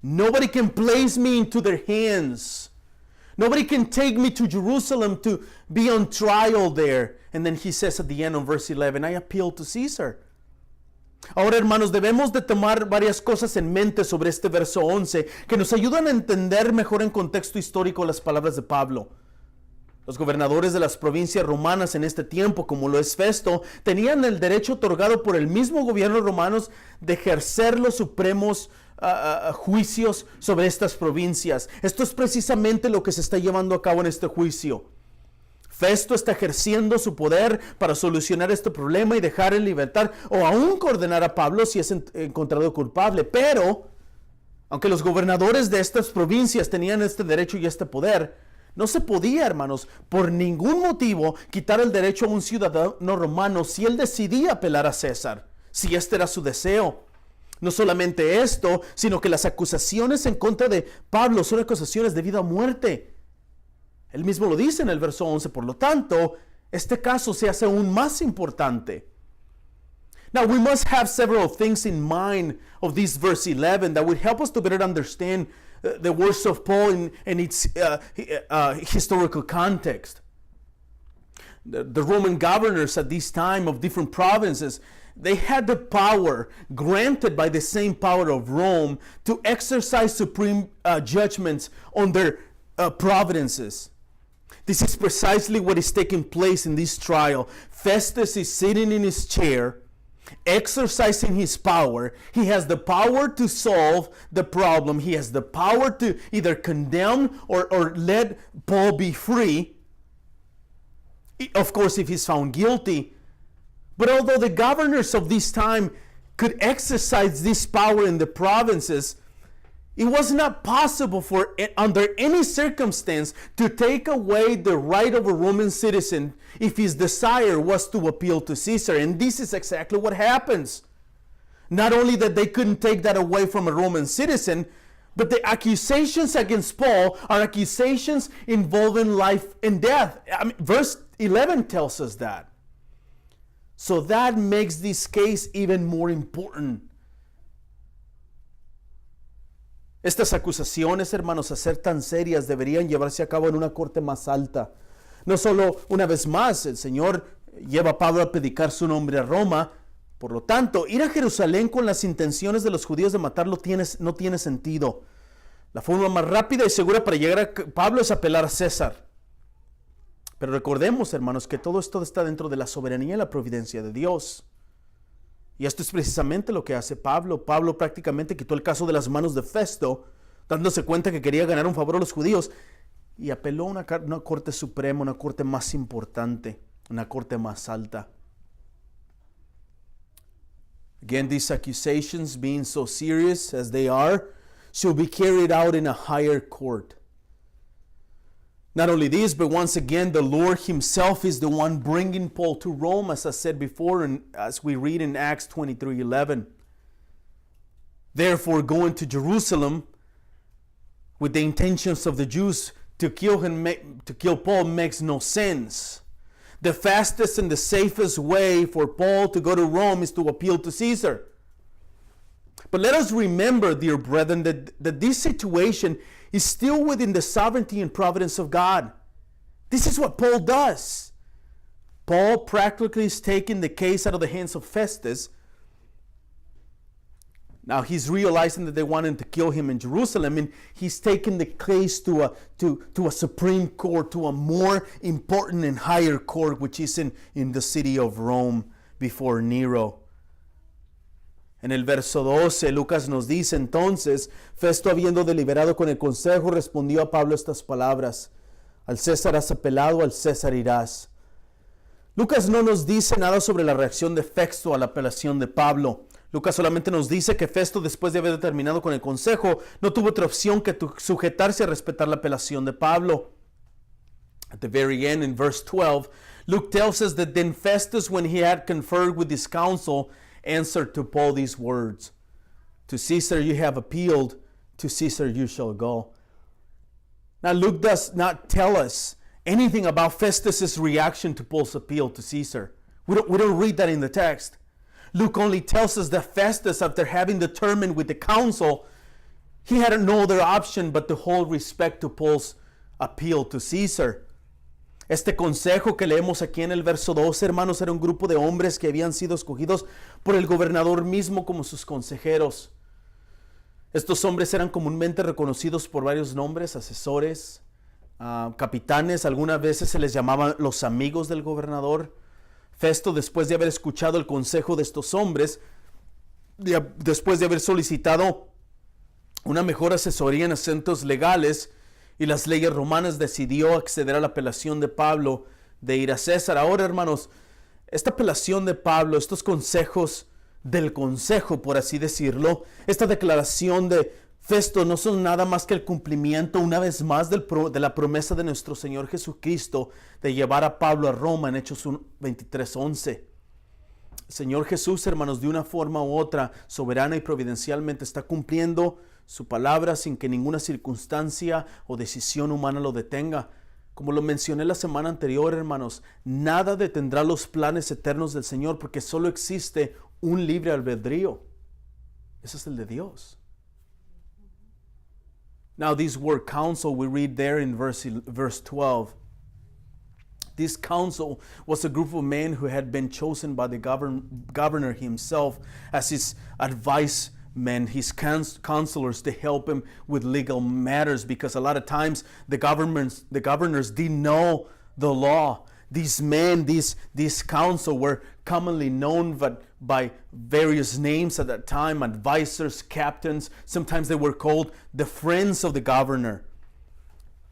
S1: Nobody can place me into their hands. Nobody can take me to Jerusalem to be on trial there. And then he says at the end of verse 11, I appeal to Caesar. Ahora, hermanos, debemos de tomar varias cosas en mente sobre este verso 11 que nos ayudan a entender mejor en contexto histórico las palabras de Pablo. Los gobernadores de las provincias romanas en este tiempo, como lo es Festo, tenían el derecho otorgado por el mismo gobierno romano de ejercer los supremos juicios sobre estas provincias. Esto es precisamente lo que se está llevando a cabo en este juicio. Festo está ejerciendo su poder para solucionar este problema y dejar en libertad o aún condenar a Pablo si es encontrado culpable. Pero, aunque los gobernadores de estas provincias tenían este derecho y este poder, no se podía, hermanos, por ningún motivo quitar el derecho a un ciudadano romano si él decidía apelar a César, si este era su deseo. No solamente esto, sino que las acusaciones en contra de Pablo son acusaciones de vida o muerte. Él mismo lo dice en el verso 11, por lo tanto, este caso se hace aún más importante. Now, we must have several things in mind of this verse 11 that would help us to better understand the words of Paul in its historical context. The Roman governors at this time of different provinces, they had the power granted by the same power of Rome to exercise supreme judgments on their provinces. This is precisely what is taking place in this trial. Festus is sitting in his chair, exercising his power. He has the power to solve the problem. He has the power to either condemn or let Paul be free. Of course, if he's found guilty. But although the governors of this time could exercise this power in the provinces, it was not possible for, under any circumstance, to take away the right of a Roman citizen if his desire was to appeal to Caesar. And this is exactly what happens. Not only that they couldn't take that away from a Roman citizen, but the accusations against Paul are accusations involving life and death. Verse 11 tells us that. So that makes this case even more important. Estas acusaciones, hermanos, a ser tan serias, deberían llevarse a cabo en una corte más alta. No solo, una vez más, el Señor lleva a Pablo a predicar su nombre a Roma. Por lo tanto, ir a Jerusalén con las intenciones de los judíos de matarlo no tiene sentido. La forma más rápida y segura para llegar a Pablo es apelar a César. Pero recordemos, hermanos, que todo esto está dentro de la soberanía y la providencia de Dios. Y esto es precisamente lo que hace Pablo. Pablo prácticamente quitó el caso de las manos de Festo dándose cuenta que quería ganar un favor a los judíos, y apeló a una corte suprema, una corte más importante, una corte más alta. Again, these accusations, being so serious as they are, should be carried out in a higher court. Not only this, but once again, the Lord himself is the one bringing Paul to Rome, as I said before, and as we read in Acts 23:11. Therefore, going to Jerusalem with the intentions of the Jews to kill Paul makes no sense. The fastest and the safest way for Paul to go to Rome is to appeal to Caesar. But let us remember, dear brethren, that this situation is still within the sovereignty and providence of God. This is what Paul does. Paul practically is taking the case out of the hands of Festus. Now he's realizing that they wanted to kill him in Jerusalem, and he's taking the case to a Supreme Court, to a more important and higher court, which is in the city of Rome before Nero. En el verso 12, Lucas nos dice entonces, Festo habiendo deliberado con el consejo, respondió a Pablo estas palabras: al César has apelado, al César irás. Lucas no nos dice nada sobre la reacción de Festo a la apelación de Pablo. Lucas solamente nos dice que Festo, después de haber terminado con el consejo, no tuvo otra opción que sujetarse a respetar la apelación de Pablo. At the very end, in verse 12, Luke tells us that then Festus, when he had conferred with his council, answered to Paul these words: to Caesar you have appealed, to Caesar you shall go. Now Luke does not tell us anything about Festus's reaction to Paul's appeal to Caesar. We don't read that in the text. Luke only tells us that Festus, after having determined with the council, he had no other option but to hold respect to Paul's appeal to Caesar. Este consejo que leemos aquí en el verso 12, hermanos, era un grupo de hombres que habían sido escogidos por el gobernador mismo como sus consejeros. Estos hombres eran comúnmente reconocidos por varios nombres: asesores, capitanes. Algunas veces se les llamaban los amigos del gobernador. Festo, después de haber escuchado el consejo de estos hombres, después de haber solicitado una mejor asesoría en asuntos legales y las leyes romanas, decidió acceder a la apelación de Pablo de ir a César. Ahora, hermanos, esta apelación de Pablo, estos consejos del consejo, por así decirlo, esta declaración de Festo no son nada más que el cumplimiento una vez más de la promesa de nuestro Señor Jesucristo de llevar a Pablo a Roma en Hechos 23:11. El Señor Jesús, hermanos, de una forma u otra, soberana y providencialmente, está cumpliendo su palabra sin que ninguna circunstancia o decisión humana lo detenga. Como lo mencioné la semana anterior, hermanos, nada detendrá los planes eternos del Señor, porque solo existe un libre albedrío. Ese es el de Dios. Now, this word council, we read there in verse 12. This council was a group of men who had been chosen by the governor himself as his advice men, his counselors, to help him with legal matters, because a lot of times the governors didn't know the law. These men, this council, were commonly known by various names at that time: advisors, captains. Sometimes they were called the friends of the governor.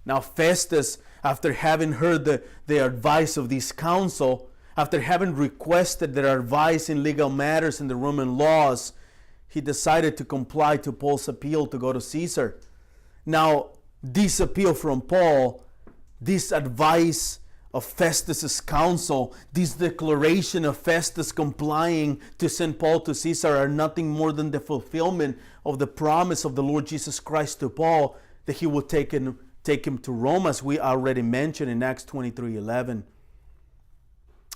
S1: Now Festus, after having heard the advice of this council, after having requested their advice in legal matters and the Roman laws, he decided to comply to Paul's appeal to go to Caesar. Now, this appeal from Paul, this advice of Festus's counsel, this declaration of Festus complying to send Paul to Caesar, are nothing more than the fulfillment of the promise of the Lord Jesus Christ to Paul that he will take him to Rome, as we already mentioned in Acts 23:11.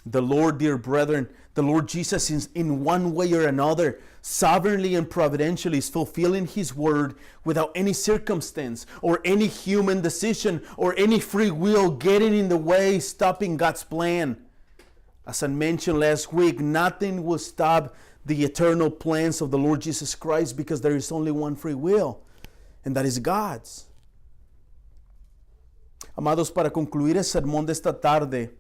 S1: The Lord, dear brethren, the Lord Jesus is, in one way or another, sovereignly and providentially, is fulfilling his word without any circumstance or any human decision or any free will getting in the way, stopping God's plan. As I mentioned last week, nothing will stop the eternal plans of the Lord Jesus Christ, because there is only one free will, and that is God's. Amados, para concluir el sermón de esta tarde,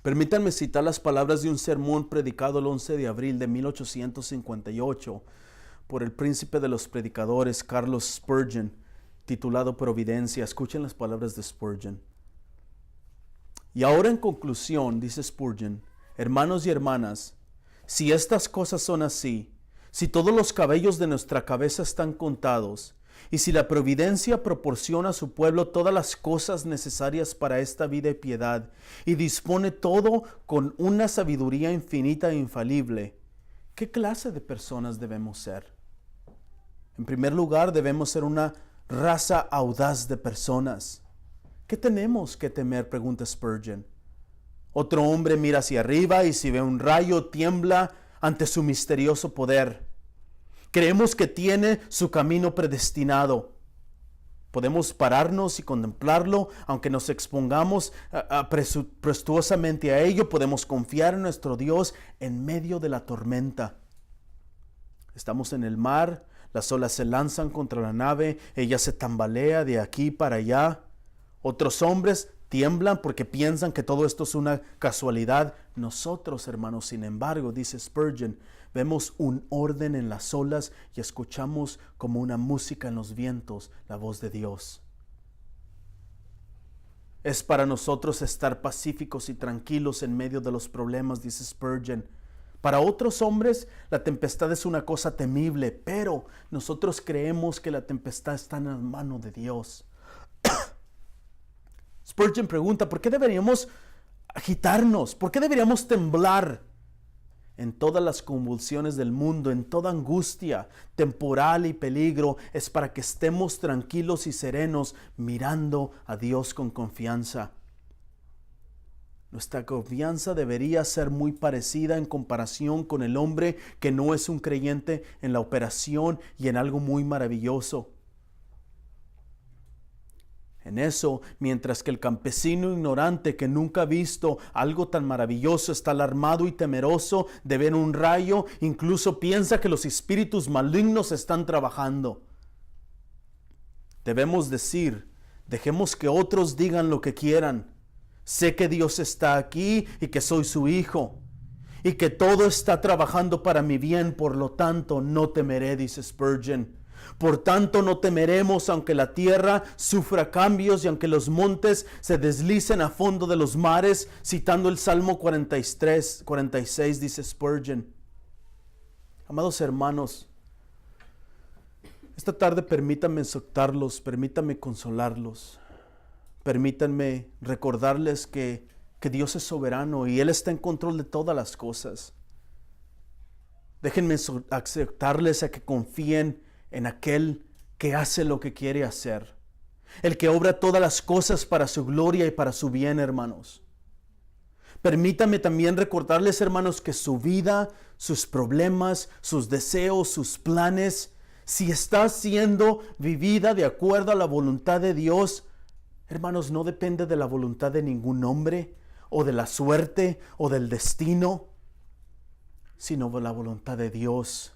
S1: permítanme citar las palabras de un sermón predicado el 11 de abril de 1858 por el príncipe de los predicadores, Carlos Spurgeon, titulado Providencia. Escuchen las palabras de Spurgeon. Y ahora en conclusión, dice Spurgeon, hermanos y hermanas, si estas cosas son así, si todos los cabellos de nuestra cabeza están contados, y si la providencia proporciona a su pueblo todas las cosas necesarias para esta vida y piedad, y dispone todo con una sabiduría infinita e infalible, ¿qué clase de personas debemos ser? En primer lugar, debemos ser una raza audaz de personas. ¿Qué tenemos que temer?, pregunta Spurgeon. Otro hombre mira hacia arriba y si ve un rayo tiembla ante su misterioso poder. Creemos que tiene su camino predestinado. Podemos pararnos y contemplarlo, aunque nos expongamos prestuosamente a ello. Podemos confiar en nuestro Dios en medio de la tormenta. Estamos en el mar, las olas se lanzan contra la nave, ella se tambalea de aquí para allá. Otros hombres tiemblan porque piensan que todo esto es una casualidad. Nosotros, hermanos, sin embargo, dice Spurgeon, vemos un orden en las olas y escuchamos como una música en los vientos la voz de Dios. Es para nosotros estar pacíficos y tranquilos en medio de los problemas, dice Spurgeon. Para otros hombres, la tempestad es una cosa temible, pero nosotros creemos que la tempestad está en la mano de Dios. Spurgeon pregunta, ¿por qué deberíamos agitarnos? ¿Por qué deberíamos temblar? En todas las convulsiones del mundo, en toda angustia temporal y peligro, es para que estemos tranquilos y serenos mirando a Dios con confianza. Nuestra confianza debería ser muy parecida en comparación con el hombre que no es un creyente en la operación y en algo muy maravilloso. En eso, mientras que el campesino ignorante que nunca ha visto algo tan maravilloso está alarmado y temeroso de ver un rayo, incluso piensa que los espíritus malignos están trabajando. Debemos decir, dejemos que otros digan lo que quieran. Sé que Dios está aquí y que soy su hijo y que todo está trabajando para mi bien, por lo tanto no temeré, dice Spurgeon. Por tanto no temeremos aunque la tierra sufra cambios y aunque los montes se deslicen a fondo de los mares, citando el Salmo 46, dice Spurgeon. Amados hermanos, esta tarde permítanme exhortarlos, permítanme consolarlos, permítanme recordarles que Dios es soberano y Él está en control de todas las cosas. Déjenme exhortarles a que confíen en aquel que hace lo que quiere hacer, el que obra todas las cosas para su gloria y para su bien, hermanos. Permítanme también recordarles, hermanos, que su vida, sus problemas, sus deseos, sus planes, si está siendo vivida de acuerdo a la voluntad de Dios, hermanos, no depende de la voluntad de ningún hombre, o de la suerte, o del destino, sino de la voluntad de Dios,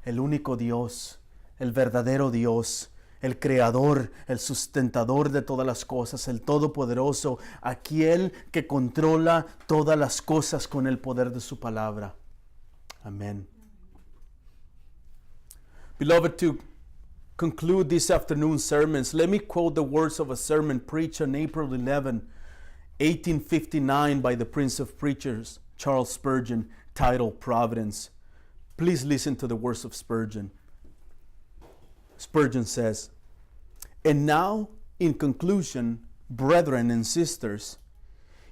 S1: el único Dios, el verdadero Dios, el creador, el sustentador de todas las cosas, el todopoderoso, aquel que controla todas las cosas con el poder de su palabra. Amén. Beloved, to conclude this afternoon's sermons, let me quote the words of a sermon preached on April 11, 1859 by the Prince of Preachers, Charles Spurgeon, titled Providence. Please listen to the words of Spurgeon. Spurgeon says, "And now, in conclusion, brethren and sisters,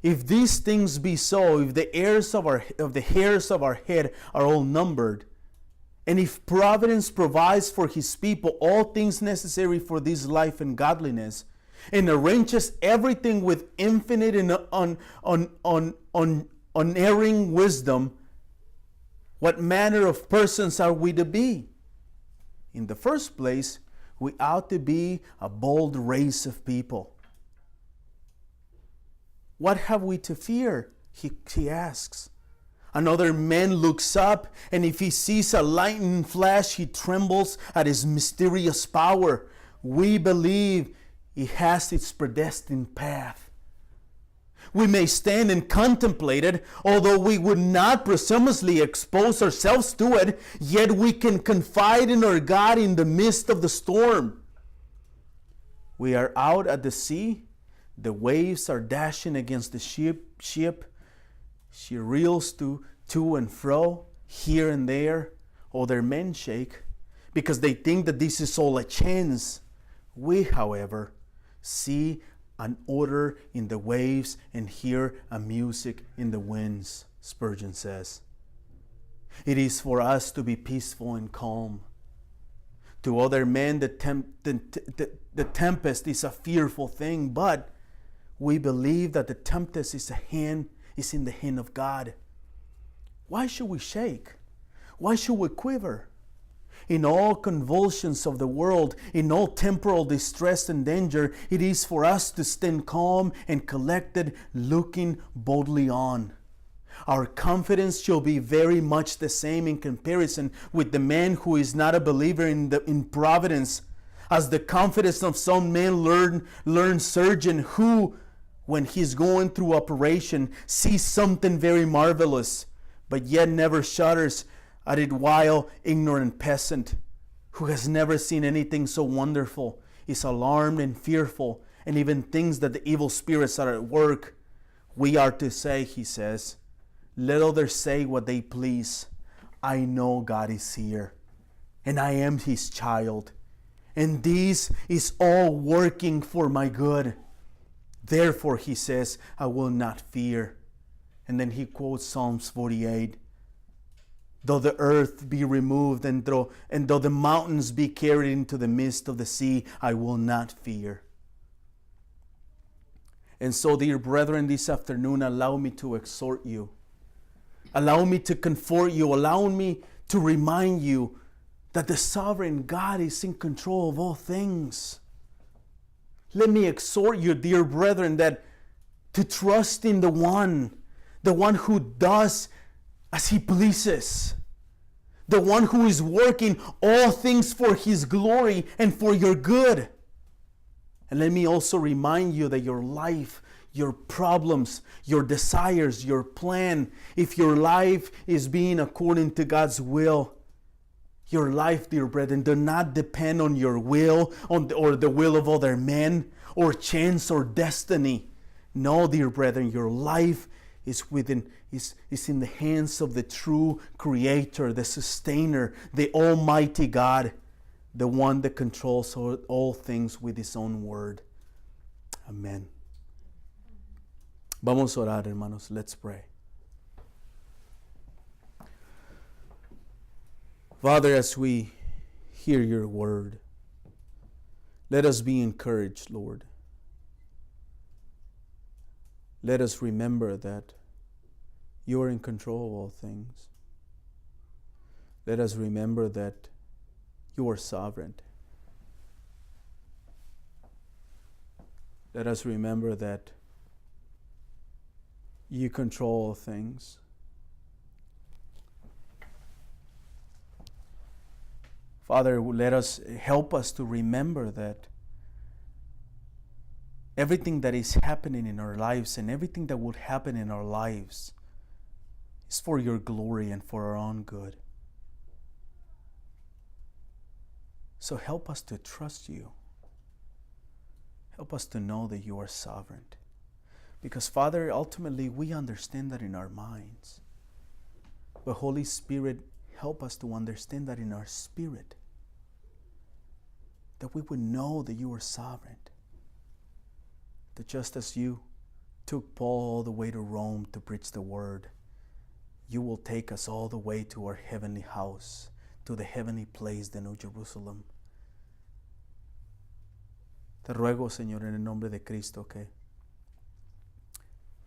S1: if these things be so, if the hairs of our head are all numbered, and if Providence provides for His people all things necessary for this life and godliness, and arranges everything with infinite and unerring wisdom, what manner of persons are we to be? In the first place, we ought to be a bold race of people. What have we to fear?" he asks. Another man looks up, and if he sees a lightning flash, he trembles at his mysterious power. We believe it has its predestined path. We may stand and contemplate it, although we would not presumptuously expose ourselves to it, yet we can confide in our God in the midst of the storm. We are out at the sea. The waves are dashing against the ship. She reels to and fro, here and there. Other men shake because they think that this is all a chance. We, however, see an order in the waves and hear a music in the winds, Spurgeon says. It is for us to be peaceful and calm. To other men, the tempest is a fearful thing, but we believe that the tempest is in the hand of God. Why should we shake? Why should we quiver? In all convulsions of the world, in all temporal distress and danger, it is for us to stand calm and collected, looking boldly on. Our confidence shall be very much the same in comparison with the man who is not a believer in providence, as the confidence of some men learned surgeon who, when he's going through operation, sees something very marvelous, but yet never shudders at it, while ignorant peasant who has never seen anything so wonderful is alarmed and fearful, and even thinks that the evil spirits are at work. We are to say, he says, let others say what they please. I know God is here, and I am his child, and this is all working for my good. Therefore, he says, I will not fear. And then he quotes Psalms 48. Though the earth be removed and though the mountains be carried into the midst of the sea, I will not fear. And so, dear brethren, this afternoon, allow me to exhort you. Allow me to comfort you. Allow me to remind you that the sovereign God is in control of all things. Let me exhort you, dear brethren, that to trust in the one who does as he pleases, the one who is working all things for his glory and for your good. And let me also remind you that your life, your problems, your desires, your plan, if your life is being according to God's will, your life, dear brethren, do not depend on your will or the will of other men or chance or destiny. No, dear brethren, your life is in the hands of the true Creator, the Sustainer, the Almighty God, the one that controls all things with His own word. Amen. Vamos a orar, hermanos. Let's pray. Father, as we hear your word, let us be encouraged, Lord. Let us remember that you are in control of all things. Let us remember that you are sovereign. Let us remember that you control all things. Father, help us to remember that everything that is happening in our lives and everything that will happen in our lives is for your glory and for our own good. So help us to trust you. Help us to know that you are sovereign. Because, Father, ultimately we understand that in our minds. But Holy Spirit, help us to understand that in our spirit. That we would know that you are sovereign. That just as you took Paul all the way to Rome to preach the word, you will take us all the way to our heavenly house, to the heavenly place, the New Jerusalem. Te ruego, Señor, en el nombre de Cristo, que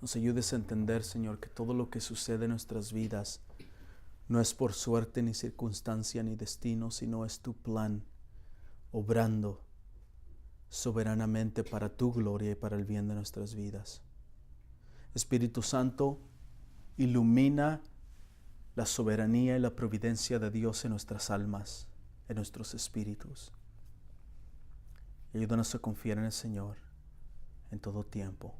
S1: nos ayudes a entender, Señor, que todo lo que sucede en nuestras vidas no es por suerte, ni circunstancia, ni destino, sino es tu plan, obrando soberanamente para tu gloria y para el bien de nuestras vidas. Espíritu Santo, ilumina la soberanía y la providencia de Dios en nuestras almas, en nuestros espíritus. Y ayúdanos a confiar en el Señor en todo tiempo.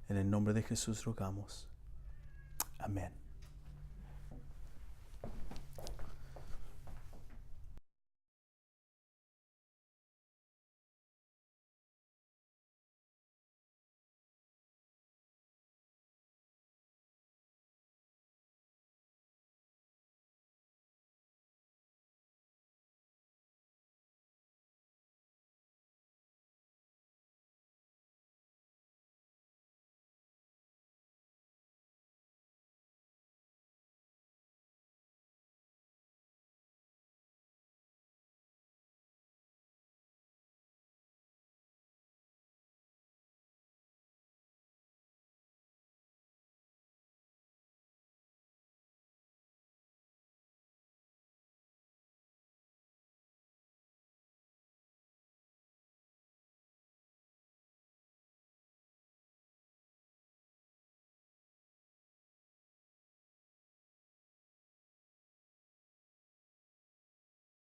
S1: En el nombre de Jesús rogamos. Amén.